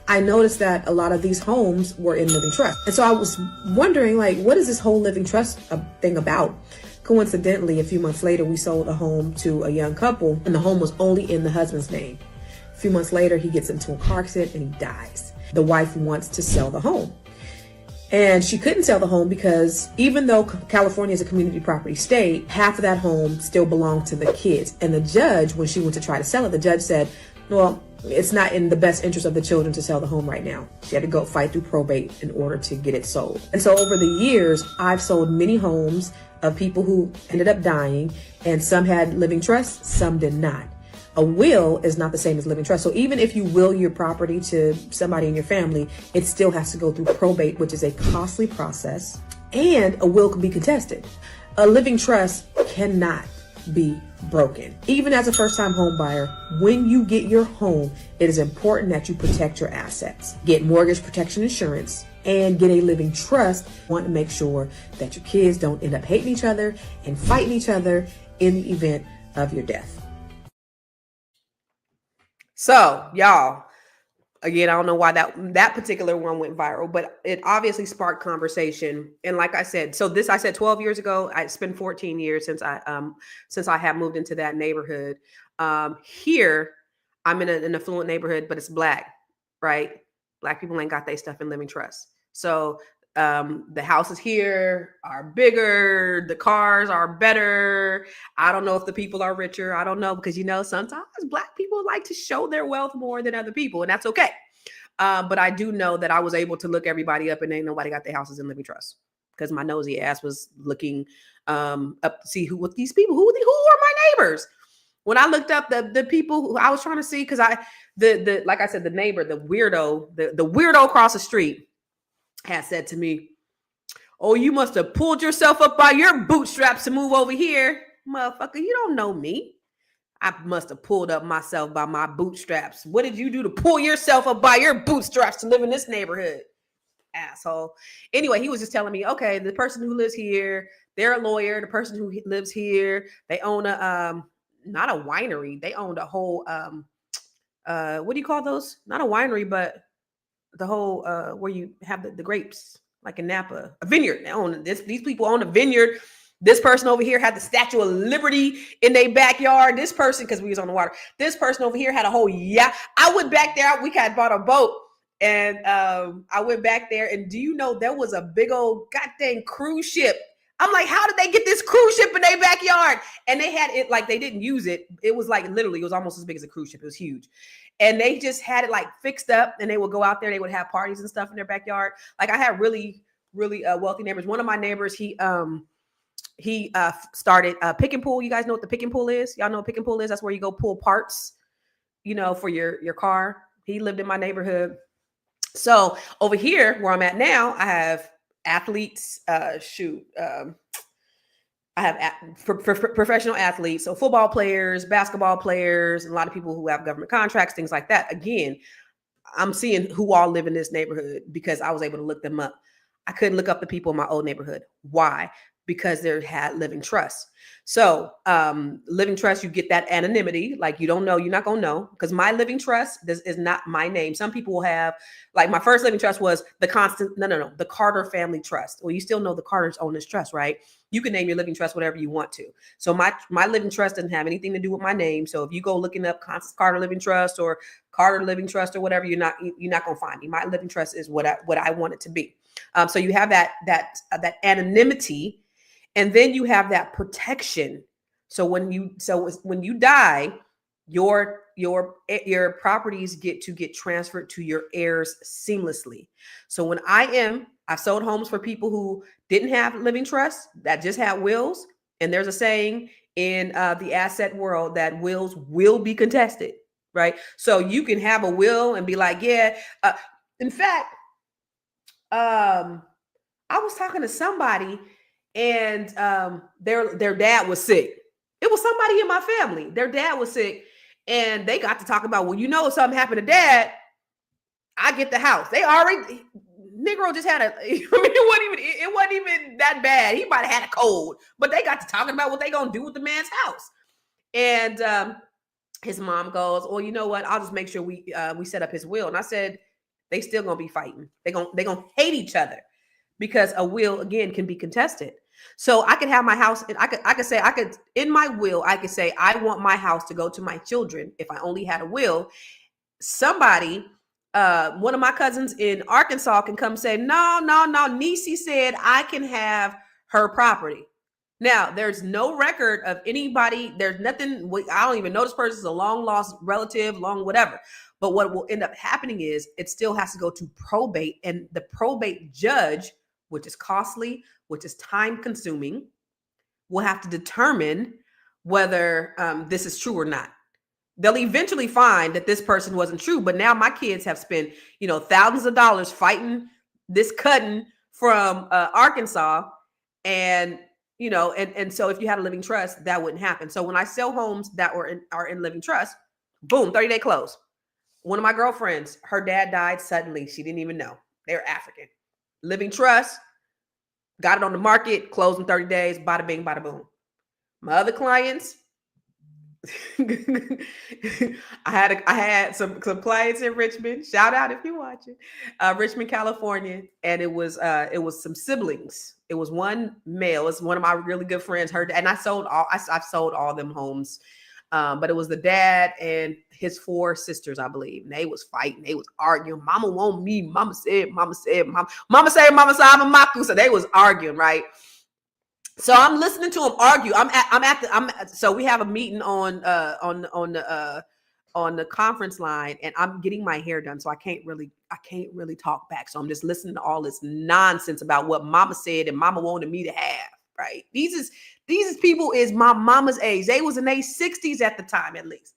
I noticed that a lot of these homes were in living trust. And so I was wondering, what is this whole living trust thing about? Coincidentally, a few months later, we sold a home to a young couple and the home was only in the husband's name. A few months later, he gets into a car accident and he dies. The wife wants to sell the home. And she couldn't sell the home because even though California is a community property state, half of that home still belonged to the kids. And the judge, when she went to try to sell it, the judge said, well, it's not in the best interest of the children to sell the home right now. She had to go fight through probate in order to get it sold. And so over the years, I've sold many homes of people who ended up dying, and some had living trusts, some did not. A will is not the same as living trust. So even if you will your property to somebody in your family, it still has to go through probate, which is a costly process, and a will can be contested. A living trust cannot be broken. Even as a first-time home buyer, when you get your home, it is important that you protect your assets. Get mortgage protection insurance and get a living trust. You want to make sure that your kids don't end up hating each other and fighting each other in the event of your death. So y'all, again, I don't know why that particular one went viral, but it obviously sparked conversation. And like I said, I said 12 years ago. It's been 14 years since I have moved into that neighborhood. Here, I'm in an affluent neighborhood, but it's Black, right? Black people ain't got their stuff in living trust. So the houses here are bigger, the cars are better. I don't know if the people are richer. I don't know, because sometimes Black people like to show their wealth more than other people, and that's okay. But I do know that I was able to look everybody up, and ain't nobody got their houses in living trust, because my nosy ass was looking up to see who are my neighbors. When I looked up the people who I was trying to see, because like I said, the neighbor, the weirdo across the street had said to me, "Oh, you must have pulled yourself up by your bootstraps to move over here." Motherfucker, you don't know me. I must have pulled up myself by my bootstraps. What did you do to pull yourself up by your bootstraps to live in this neighborhood? Asshole. Anyway, he was just telling me, okay, the person who lives here, they're a lawyer. The person who lives here, they own a not a winery. They owned a whole what do you call those? Not a winery, but the whole where you have the grapes, like in Napa, a vineyard. They own this. These people own a vineyard. This person over here had the Statue of Liberty in their backyard. This person, because we was on the water, this person over here had a whole yacht. I went back there. We had bought a boat, and I went back there. And do you know there was a big old goddamn cruise ship? I'm like, how did they get this cruise ship in their backyard? And they had it like they didn't use it. It was like literally, it was almost as big as a cruise ship. It was huge. And they just had it like fixed up, and they would go out there. They would have parties and stuff in their backyard. Like I had really, really wealthy neighbors. One of my neighbors, he started a pick and pull. You guys know what the pick and pull is? Y'all know what pick and pull is? That's where you go pull parts, for your car. He lived in my neighborhood. So over here where I'm at now, I have athletes. I have professional athletes. So football players, basketball players, and a lot of people who have government contracts, things like that. Again, I'm seeing who all live in this neighborhood because I was able to look them up. I couldn't look up the people in my old neighborhood. Why? Because they had living trust. So living trust, you get that anonymity. Like you don't know, you're not going to know, because my living trust, this is not my name. Some people will have, like my first living trust was the Carter family trust. Well, you still know the Carters own this trust, right? You can name your living trust whatever you want to. So my living trust doesn't have anything to do with my name. So if you go looking up Constance Carter Living Trust or Carter Living Trust or whatever, you're not going to find me. My living trust is what I want it to be. So you have that anonymity. And then you have that protection. So when you die, your properties get transferred to your heirs seamlessly. So when I've sold homes for people who didn't have living trust, that just had wills. And there's a saying in the asset world that wills will be contested, right? So you can have a will and be like, yeah. In fact, I was talking to somebody, and their dad was sick. It was somebody in my family. Their dad was sick, and they got to talk about, well, if something happened to dad, I get the house. They already, Negro just had it wasn't even that bad. He might have had a cold, but they got to talking about what they gonna do with the man's house. And his mom goes, well, you know what? I'll just make sure we set up his will. And I said, they still gonna be fighting. They gonna hate each other, because a will, again, can be contested. So I could have my house, and I could say, in my will, I could say, I want my house to go to my children if I only had a will. Somebody, one of my cousins in Arkansas can come say, no, Niecy said I can have her property. Now, there's no record of anybody. There's nothing. I don't even know this person's a long lost relative, long whatever. But what will end up happening is it still has to go to probate, and the probate judge, which is costly, which is time consuming, will have to determine whether this is true or not. They'll eventually find that this person wasn't true, but now my kids have spent, thousands of dollars fighting this cousin from Arkansas, and so if you had a living trust, that wouldn't happen. So when I sell homes that are in living trust, boom, 30-day close. One of my girlfriends, her dad died suddenly. She didn't even know. They're African. Living trust, got it on the market, closed in 30 days, bada bing, bada boom. My other clients, I had some clients in Richmond. Shout out if you're watching, Richmond, California, and it was some siblings. It was one male. It's one of my really good friends. And I sold all. I've sold all them homes, but it was the dad and his 4 sisters, I believe. And they was fighting. They was arguing. Mama want me. Mama said. Mama said. Mama said. Mama said. I'm a maku. So they was arguing, right? So I'm listening to them argue. So we have a meeting on the conference line, and I'm getting my hair done. So I can't really talk back. So I'm just listening to all this nonsense about what mama said and mama wanted me to have, right? These people is my mama's age. They was in their 60s at the time, at least.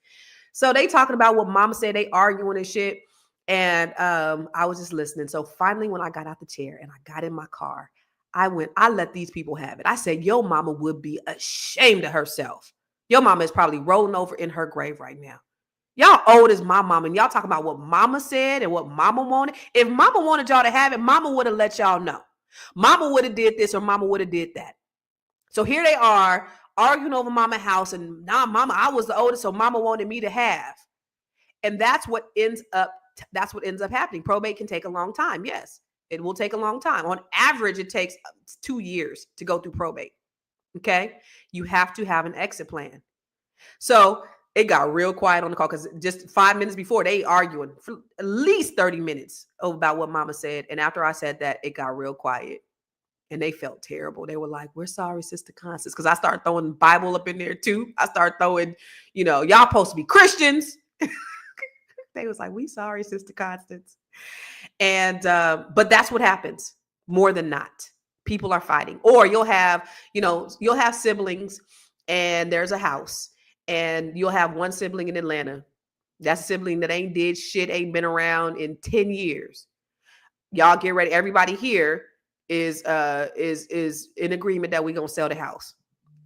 So they talking about what mama said, they arguing and shit. And I was just listening. So finally, when I got out the chair and I got in my car, I let these people have it. I said, your mama would be ashamed of herself. Your mama is probably rolling over in her grave right now. Y'all old as my mama, and y'all talking about what mama said and what mama wanted. If mama wanted y'all to have it, mama would have let y'all know. Mama would have did this or mama would have did that. So here they are arguing over mama house, and now mama, I was the oldest, so mama wanted me to have. And that's what ends up happening. Probate can take a long time. Yes. It will take a long time. On average, it takes 2 years to go through probate. Okay. You have to have an exit plan. So it got real quiet on the call because just 5 minutes before they arguing for at least 30 minutes about what mama said. And after I said that, it got real quiet and they felt terrible. They were like, we're sorry, Sister Constance. Because I started throwing Bible up in there too. I started throwing, y'all supposed to be Christians. They was like, we sorry, Sister Constance. And, but that's what happens more than not. People are fighting, or you'll have siblings and there's a house and you'll have one sibling in Atlanta. That's a sibling that ain't did shit, ain't been around in 10 years. Y'all get ready. Everybody here is in agreement that we're going to sell the house.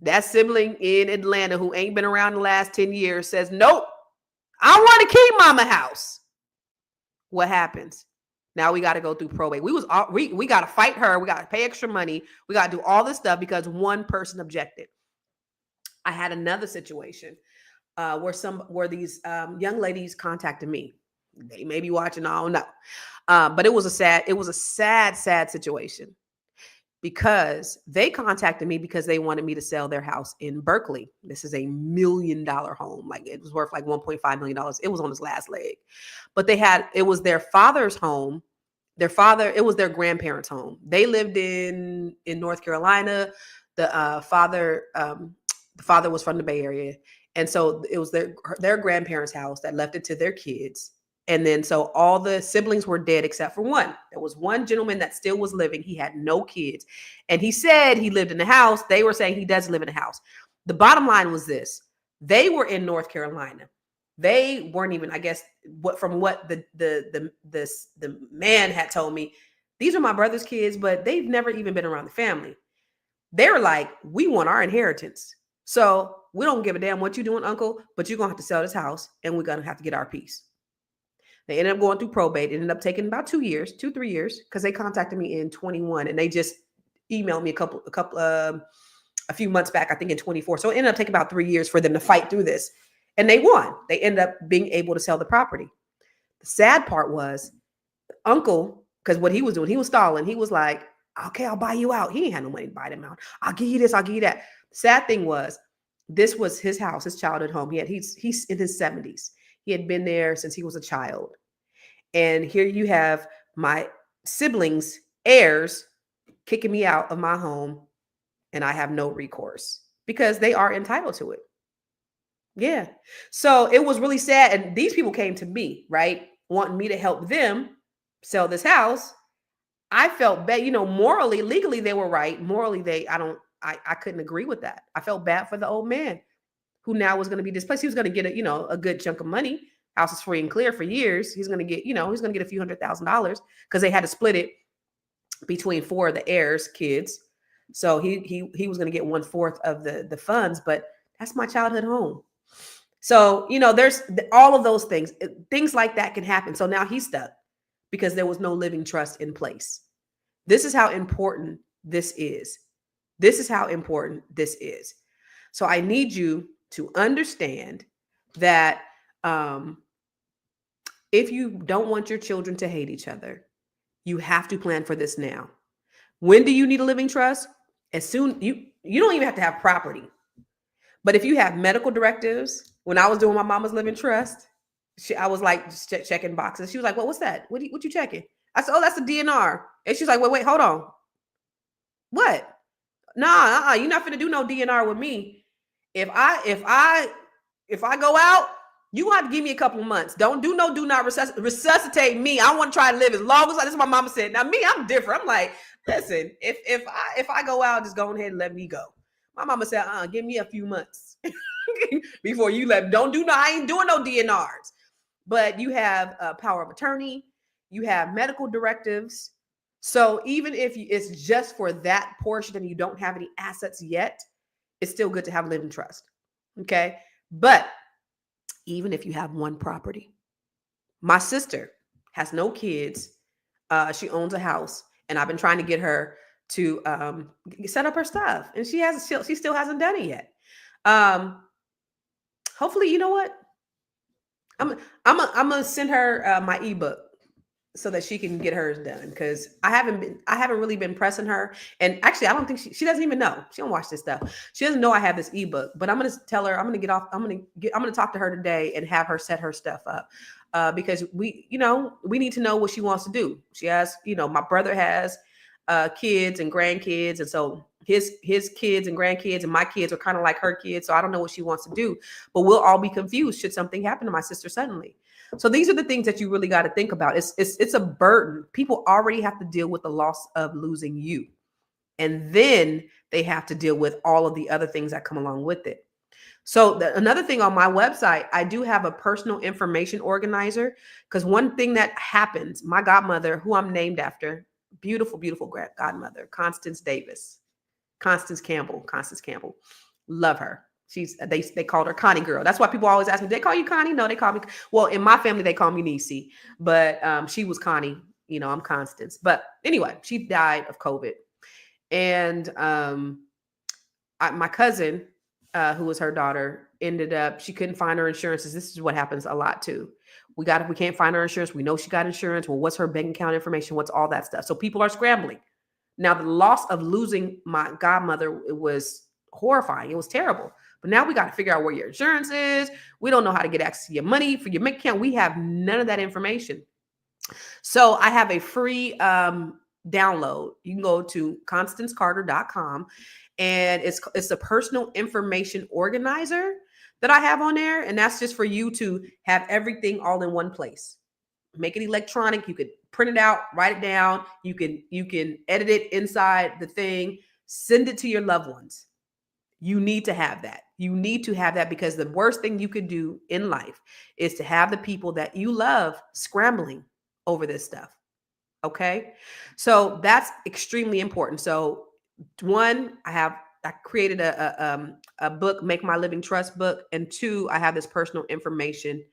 That sibling in Atlanta who ain't been around the last 10 years says, nope, I want to keep mama house. What happens? Now we got to go through probate. We got to fight her. We got to pay extra money. We got to do all this stuff because one person objected. I had another situation where these young ladies contacted me. They may be watching. I don't know. But it was a sad situation because they contacted me because they wanted me to sell their house in Berkeley. This is $1 million home. Like it was worth like $1.5 million. It was on its last leg, but it was their father's home. It was their grandparents' home. They lived in North Carolina. The father was from the Bay Area. And so it was their grandparents' house that left it to their kids. And then so all the siblings were dead except for one. There was one gentleman that still was living. He had no kids. And he said he lived in the house. They were saying he does live in the house. The bottom line was this. They were in North Carolina. They weren't even, I guess, from what the man had told me, these are my brother's kids, but they've never even been around the family. They were like, we want our inheritance. So we don't give a damn what you're doing, uncle, but you're going to have to sell this house and we're going to have to get our piece. They ended up going through probate. It ended up taking about 3 years, because they contacted me in 21 and they just emailed me a few months back, I think in 24. So it ended up taking about 3 years for them to fight through this. And they won. They ended up being able to sell the property. The sad part was uncle, because what he was doing, he was stalling. He was like, okay, I'll buy you out. He ain't had no money to buy them out. I'll give you this. I'll give you that. Sad thing was, this was his house, his childhood home. He's in his 70s. He had been there since he was a child. And here you have my siblings, heirs, kicking me out of my home. And I have no recourse because they are entitled to it. Yeah. So it was really sad. And these people came to me, right? Wanting me to help them sell this house. I felt bad, morally, legally, they were right. Morally, I couldn't agree with that. I felt bad for the old man who now was going to be displaced. He was going to get a good chunk of money. House is free and clear for years. He's going to get, he's going to get a few $100,000 because they had to split it between 4 of the heirs' kids. So he was going to get 1/4 of the funds, but that's my childhood home. So, there's all of those things like that can happen. So now he's stuck because there was no living trust in place. This is how important this is. So I need you to understand that if you don't want your children to hate each other, you have to plan for this now. When do you need a living trust? As soon you don't even have to have property. But if you have medical directives, when I was doing my mama's living trust, I was like just checking boxes. She was like, "Well, what's that? What you checking?" I said, "Oh, that's the DNR." And she's like, "Wait, hold on. What? Nah, you're not finna do no DNR with me. If I go out, you gonna have to give me a couple of months. Do not resuscitate me. I want to try to live as long as this is my mama said. Now me, I'm different. I'm like, listen, if I go out, just go ahead and let me go. My mama said, give me a few months before you let. I ain't doing no DNRs. But you have a power of attorney, you have medical directives. So even if it's just for that portion and you don't have any assets yet, it's still good to have a living trust. Okay. But even if you have one property, my sister has no kids. She owns a house, and I've been trying to get her to set up her stuff, and she still hasn't done it yet. Hopefully, you know what? I'm gonna send her my ebook so that she can get hers done, because I haven't really been pressing her. And actually, I don't think she doesn't even know. She don't watch this stuff. She doesn't know I have this ebook, but I'm gonna tell her, I'm gonna talk to her today and have her set her stuff up. Because we need to know what she wants to do. She has, my brother has kids and grandkids, and so his kids and grandkids and my kids are kind of like her kids. So I don't know what she wants to do, but we'll all be confused should something happen to my sister suddenly. So these are the things that you really got to think about. It's a burden. People already have to deal with the loss of losing you, and then they have to deal with all of the other things that come along with it. So another thing on my website, I do have a personal information organizer, because one thing that happens, my godmother, who I'm named after, beautiful, beautiful godmother, Constance Campbell, love her. They called her Connie girl. That's why people always ask me, they call you Connie? No, they call me, well, in my family, they call me Niecy, but she was Connie, I'm Constance. But anyway, she died of COVID. And my cousin, who was her daughter, ended up, she couldn't find her insurances. This is what happens a lot too. We can't find her insurance. We know she got insurance. Well, what's her bank account information? What's all that stuff? So people are scrambling. Now, the loss of losing my godmother, it was horrifying. It was terrible. But now we got to figure out where your insurance is. We don't know how to get access to your money for your bank account. We have none of that information. So I have a free download. You can go to constancecarter.com, and it's a personal information organizer that I have on there. And that's just for you to have everything all in one place. Make it electronic. You could print it out, write it down. You can edit it inside the thing, send it to your loved ones. You need to have that. You need to have that, because the worst thing you could do in life is to have the people that you love scrambling over this stuff. Okay. So that's extremely important. So one, I created a book, Make My Living Trust book. And two, I have this personal information.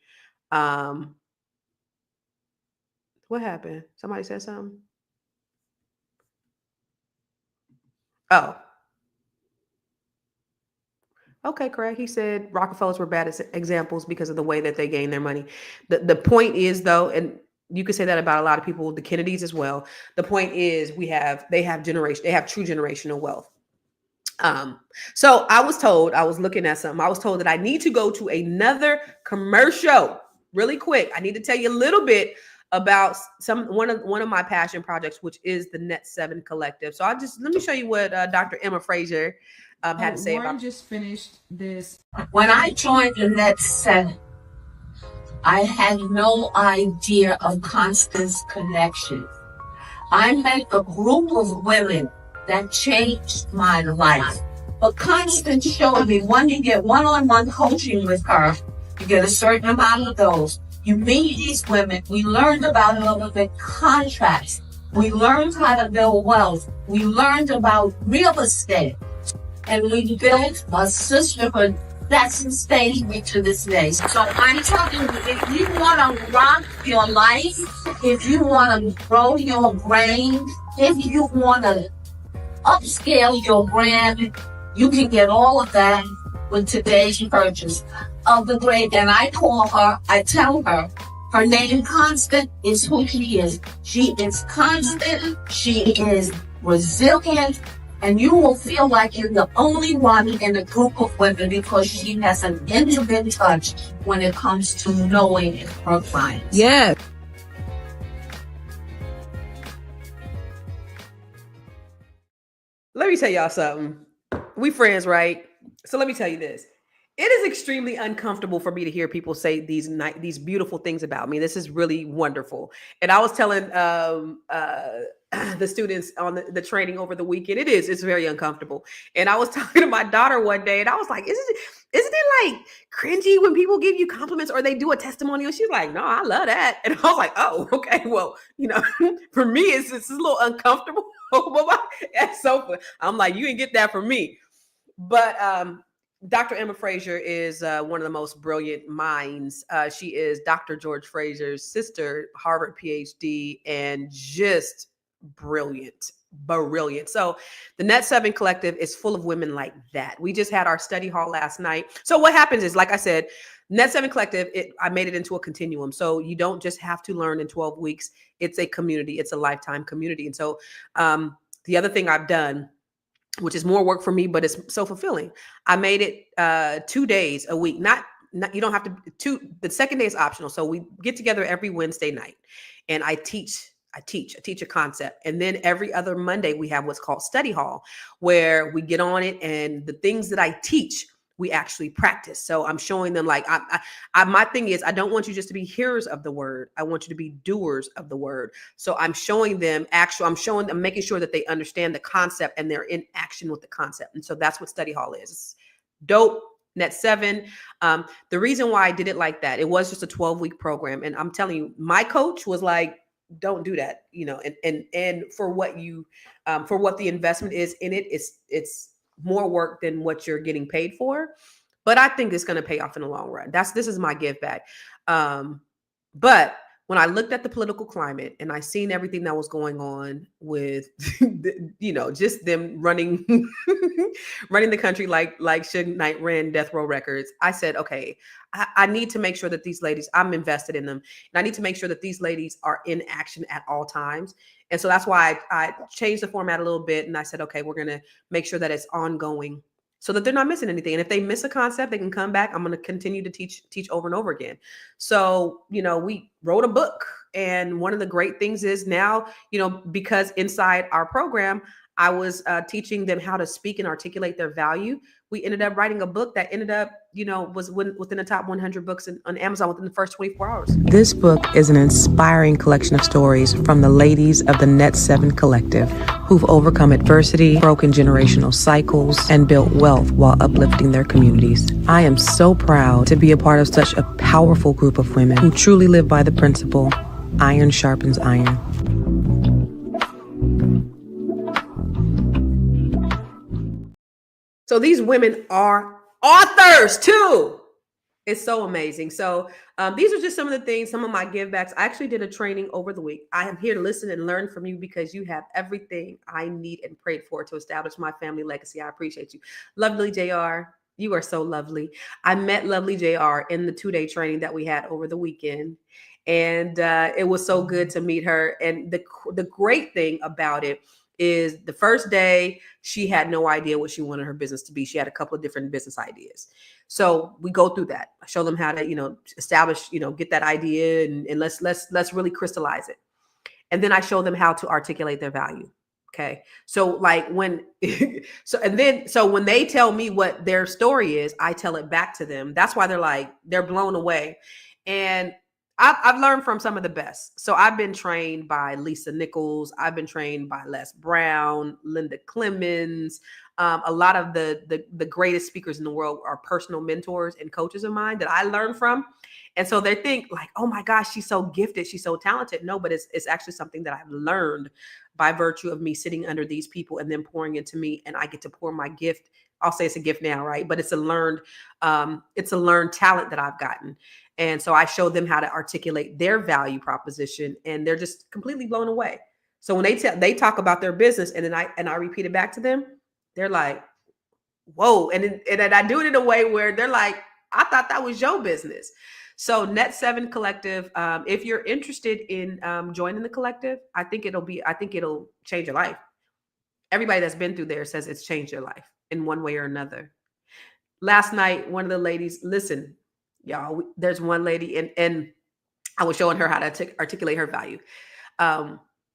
What happened? Somebody said something. Oh, okay, correct. He said Rockefellers were bad examples because of the way that they gained their money. The point is, though, and you could say that about a lot of people, the Kennedys as well. The point is they have true generational wealth. So I was looking at something. I was told that I need to go to another commercial really quick. I need to tell you a little bit about one of my passion projects, which is the Net 7 Collective. So let me show you what Dr. Emma Frazier had to say about. Just finished this. When I joined the Net 7, I had no idea of Constance connection. I met a group of women that changed my life. But Constance showed me, when you get one-on-one coaching with her, you get a certain amount of those. You meet these women. We learned about government contracts. We learned how to build wealth. We learned about real estate. And we built a sisterhood that sustains me to this day. So I'm telling you, if you want to rock your life, if you want to grow your brain, if you want to upscale your brand, you can get all of that with today's purchase of the grade. And I tell her, her name constant is who she is. She is constant. She is resilient. And you will feel like you're the only one in a group of women because she has an intimate touch when it comes to knowing her clients. Yes. Let me tell y'all something. We friends, right? So let me tell you this. It is extremely uncomfortable for me to hear people say these beautiful things about me. This is really wonderful. And I was telling the students on the training over the weekend, it's very uncomfortable. And I was talking to my daughter one day and I was like, isn't it like cringy when people give you compliments or they do a testimonial? She's like, no, I love that. And I was like, oh, okay. Well, for me, it's a little uncomfortable. That's so fun. I'm like, you didn't get that from me. But Dr. Emma Frazier is one of the most brilliant minds. She is Dr. George Frazier's sister, Harvard PhD, and just brilliant. So the Net 7 Collective is full of women like that. We just had our study hall last night. So what happens is, like I said, Net 7 Collective, I made it into a continuum. So you don't just have to learn in 12 weeks. It's a community. It's a lifetime community. And so the other thing I've done, which is more work for me, but it's so fulfilling, I made it 2 days a week. Not you don't have to, the second day is optional. So we get together every Wednesday night and I teach a concept. And then every other Monday we have what's called study hall, where we get on it and the things that I teach, we actually practice. So I'm showing them, like, my thing is, I don't want you just to be hearers of the word. I want you to be doers of the word. So I'm showing them I'm making sure that they understand the concept and they're in action with the concept. And so that's what study hall is. It's dope. Net 7. The reason why I did it like that, it was just a 12-week program. And I'm telling you, my coach was like, don't do that, and for what the investment is in it, it's more work than what you're getting paid for. But I think it's going to pay off in the long run. This is my give back. But when I looked at the political climate and I seen everything that was going on with, just them running the country like Suge Knight ran Death Row Records, I said, okay, I need to make sure that these ladies, I'm invested in them. And I need to make sure that these ladies are in action at all times. And so that's why I changed the format a little bit. And I said, okay, we're going to make sure that it's ongoing so that they're not missing anything. And if they miss a concept, they can come back. I'm going to continue to teach over and over again. So, we wrote a book. And one of the great things is now, because inside our program, I was teaching them how to speak and articulate their value. We ended up writing a book that ended up, was within the top 100 books on Amazon within the first 24 hours. This book is an inspiring collection of stories from the ladies of the Net 7 Collective who've overcome adversity, broken generational cycles, and built wealth while uplifting their communities. I am so proud to be a part of such a powerful group of women who truly live by the principle, iron sharpens iron. So these women are authors too. It's so amazing. So these are just some of the things, some of my give backs. I actually did a training over the week. I am here to listen and learn from you because you have everything I need and prayed for to establish my family legacy. I appreciate you. Lovely JR, you are so lovely. I met Lovely JR in the 2-day training that we had over the weekend. And it was so good to meet her. And the great thing about it is the first day, she had no idea what she wanted her business to be. She had a couple of different business ideas. So we go through that. I show them how to, establish, get that idea and let's really crystallize it. And then I show them how to articulate their value. Okay. So like when when they tell me what their story is, I tell it back to them. That's why they're blown away. And I've learned from some of the best. So I've been trained by Lisa Nichols. I've been trained by Les Brown, Linda Clemens. A lot of the greatest speakers in the world are personal mentors and coaches of mine that I learned from. And so they think like, oh my gosh, she's so gifted. She's so talented. No, but it's actually something that I've learned by virtue of me sitting under these people and then pouring into me. And I get to pour my gift. I'll say it's a gift now, right? But it's a learned talent that I've gotten. And so I show them how to articulate their value proposition, and they're just completely blown away. So when they talk about their business, and then I repeat it back to them, they're like, whoa. And I do it in a way where they're like, I thought that was your business. So Net 7 Collective, if you're interested in joining the collective, I think it'll change your life. Everybody that's been through there says it's changed your life in one way or another. Last night, one of the ladies, listen, y'all, there's one lady and I was showing her how to articulate her value.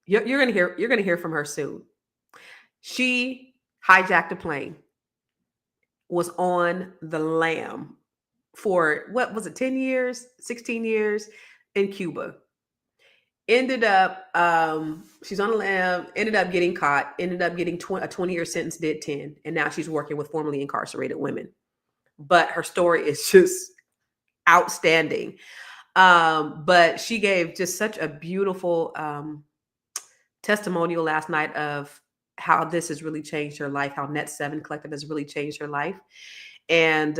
You're gonna hear from her soon. She hijacked a plane, was on the lam for what was it, 10 years, 16 years in Cuba. Ended up, she's on the lam, ended up getting caught, ended up getting a 20-year sentence, did 10, and now she's working with formerly incarcerated women. But her story is just outstanding. But she gave just such a beautiful testimonial last night of how this has really changed her life, how Net 7 Collective has really changed her life. And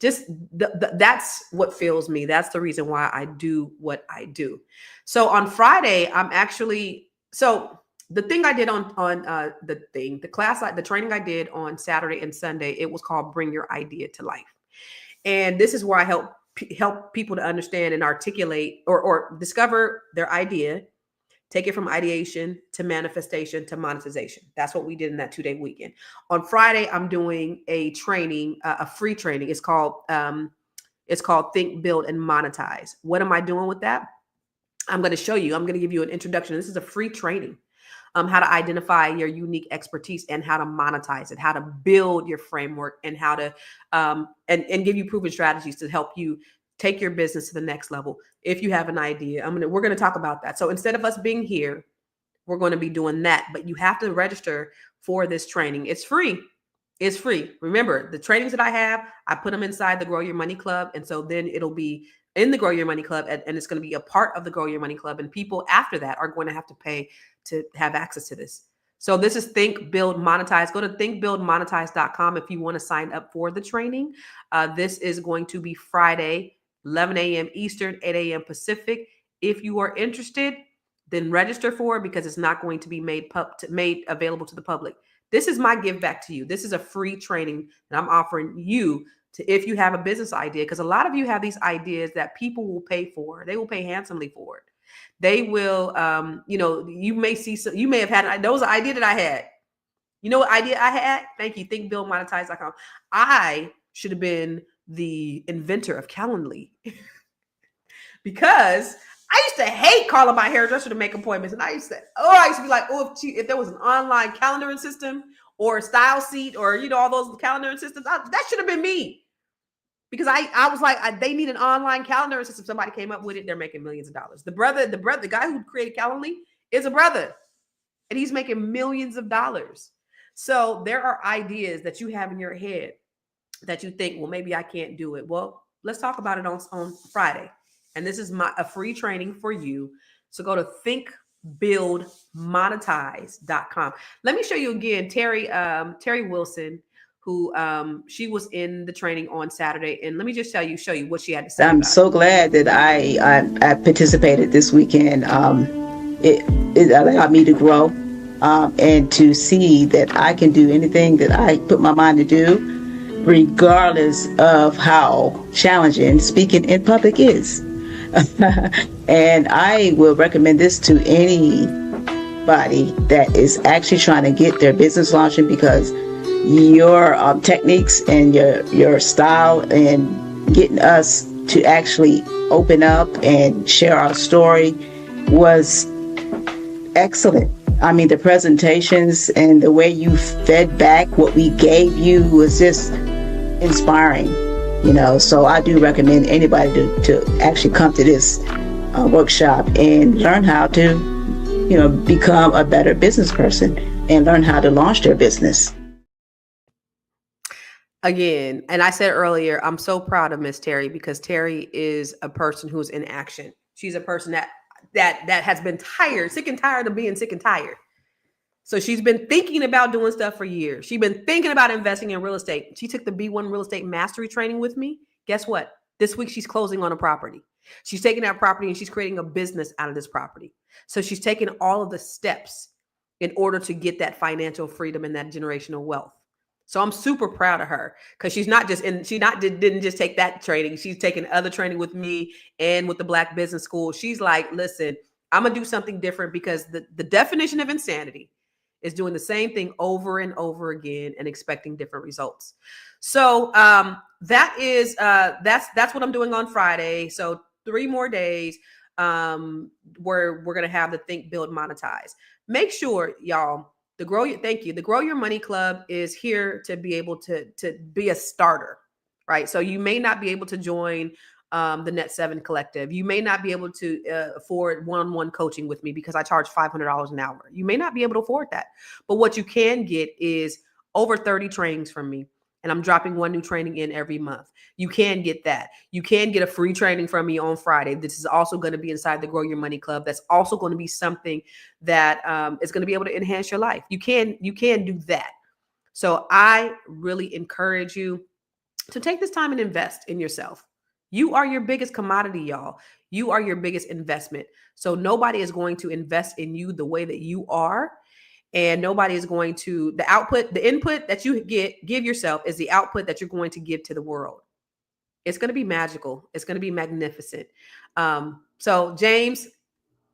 just that's what fills me. That's the reason why I do what I do. So on Friday, so the thing I did the training I did on Saturday and Sunday, it was called Bring Your Idea to Life. And this is where I help people to understand and articulate or discover their idea, take it from ideation to manifestation to monetization. That's what we did in that 2-day weekend. On Friday, I'm doing a training, a free training. It's called Think, Build, and Monetize. What am I doing with that? I'm going to show you. I'm going to give you an introduction. This is a free training. How to identify your unique expertise and how to monetize it, how to build your framework, and how to and give you proven strategies to help you take your business to the next level. If you have an idea, we're going to talk about that. So instead of us being here, we're going to be doing that. But you have to register for this training. It's free. It's free. Remember, the trainings that I have, I put them inside the Grow Your Money Club. And so then it'll be in the Grow Your Money Club, and it's going to be a part of the Grow Your Money Club. And people after that are going to have to pay to have access to this. So this is Think, Build, Monetize. Go to thinkbuildmonetize.com if you want to sign up for the training. This is going to be Friday, 11 a.m. Eastern, 8 a.m. Pacific. If you are interested, then register for it because it's not going to be made available to the public. This is my give back to you. This is a free training that I'm offering you if you have a business idea, because a lot of you have these ideas that people will pay for. They will pay handsomely for it. They will, you may have had, that was an idea that I had. You know what idea I had? Thank you. Thinkbuildmonetize.com. I should have been the inventor of Calendly because I used to hate calling my hairdresser to make appointments. And I used to be like, if there was an online calendaring system or a style seat or, all those calendaring systems, that should have been me. Because I was like, they need an online calendar system. Somebody came up with it. They're making millions of dollars. The guy who created Calendly is a brother, and he's making millions of dollars. So there are ideas that you have in your head that you think, well, maybe I can't do it. Well, let's talk about it on Friday. And this is a free training for you. So go to thinkbuildmonetize.com. Let me show you again, Terry Wilson, who she was in the training on Saturday. And let me just show you what she had to say. I'm so glad that I participated this weekend. It allowed me to grow and to see that I can do anything that I put my mind to do, regardless of how challenging speaking in public is. And I will recommend this to anybody that is actually trying to get their business launching, because your techniques and your style and getting us to actually open up and share our story was excellent. I mean, the presentations and the way you fed back what we gave you was just inspiring, so I do recommend anybody to actually come to this workshop and learn how to, become a better business person and learn how to launch their business. Again, and I said earlier, I'm so proud of Miss Terry, because Terry is a person who's in action. She's a person that has been sick and tired of being sick and tired. So she's been thinking about doing stuff for years. She's been thinking about investing in real estate. She took the B1 real estate mastery training with me. Guess what? This week she's closing on a property. She's taking that property and she's creating a business out of this property. So she's taking all of the steps in order to get that financial freedom and that generational wealth. So I'm super proud of her because didn't just take that training. She's taken other training with me and with the Black Business School. She's like, listen, I'm going to do something different because the definition of insanity is doing the same thing over and over again and expecting different results. So that's what I'm doing on Friday. So 3 more days where we're going to have the Think, Build, Monetize. Make sure, y'all, the Grow Your Money Club is here to be able to be a starter, right? So you may not be able to join the Net 7 Collective. You may not be able to afford one-on-one coaching with me because I charge $500 an hour. You may not be able to afford that. But what you can get is over 30 trainings from me. And I'm dropping 1 new training in every month. You can get that. You can get a free training from me on Friday. This is also going to be inside the Grow Your Money Club. That's also going to be something that is going to be able to enhance your life. You can do that. So I really encourage you to take this time and invest in yourself. You are your biggest commodity, y'all. You are your biggest investment. So nobody is going to invest in you the way that you are. And nobody is going to, the input that you give yourself is the output that you're going to give to the world. It's going to be magical. It's going to be magnificent. So James,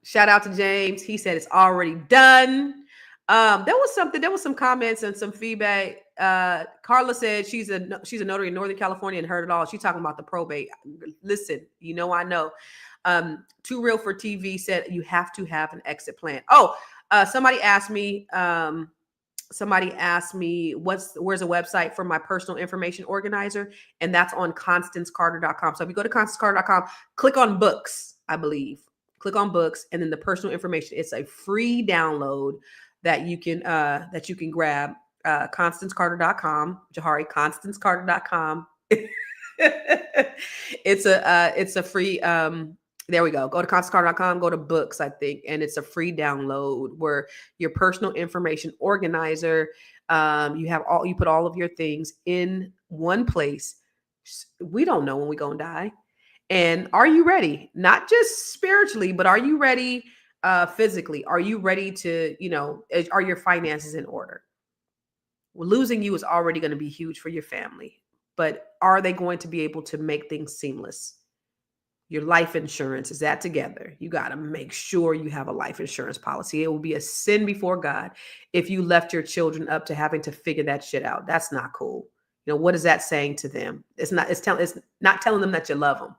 shout out to James. He said it's already done. There was some comments and some feedback. Carla said she's a notary in Northern California and heard it all. She's talking about the probate. Listen, I know. Too Real for TV said you have to have an exit plan. Somebody asked me where's a website for my personal information organizer, and that's on ConstanceCarter.com. So if you go to ConstanceCarter.com, click on books, I believe. Click on books, and then the personal information. It's a free download that you can grab. ConstanceCarter.com, Jahari, ConstanceCarter.com. It's a free there we go. Go to ConstanceCarter.com, go to books, I think. And it's a free download where your personal information organizer, you put all of your things in one place. We don't know when we're going to die. And are you ready? Not just spiritually, but are you ready physically? Are you ready to, are your finances in order? Well, losing you is already going to be huge for your family, but are they going to be able to make things seamless? Your life insurance, is that together? You got to make sure you have a life insurance policy. It will be a sin before God if you left your children up to having to figure that shit out. That's not cool. What is that saying to them? It's not telling them that you love them.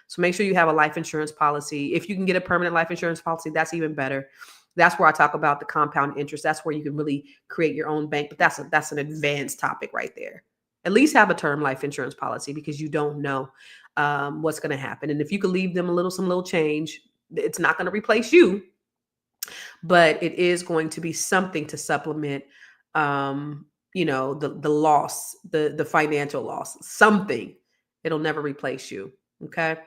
So make sure you have a life insurance policy. If you can get a permanent life insurance policy, that's even better. That's where I talk about the compound interest. That's where you can really create your own bank. But that's an advanced topic right there. At least have a term life insurance policy because you don't know what's going to happen. And if you could leave them some little change, it's not going to replace you, but it is going to be something to supplement, the loss, the financial loss, something. It'll never replace you. Okay.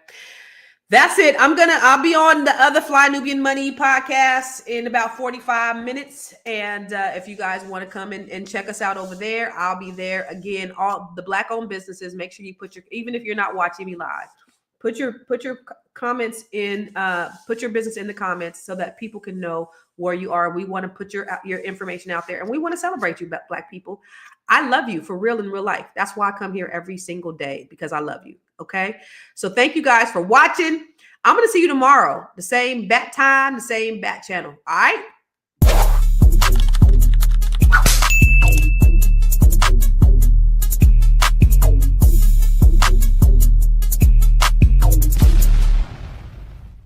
That's it. I'll be on the other Fly Nubian Money podcast in about 45 minutes. And if you guys want to come in and check us out over there, I'll be there. Again, all the Black owned businesses, make sure you even if you're not watching me live, put your comments in, put your business in the comments so that people can know where you are. We want to put your information out there, and we want to celebrate you, Black people. I love you for real in real life. That's why I come here every single day, because I love you. Okay. So thank you guys for watching. I'm going to see you tomorrow. The same bat time, the same bat channel. All right.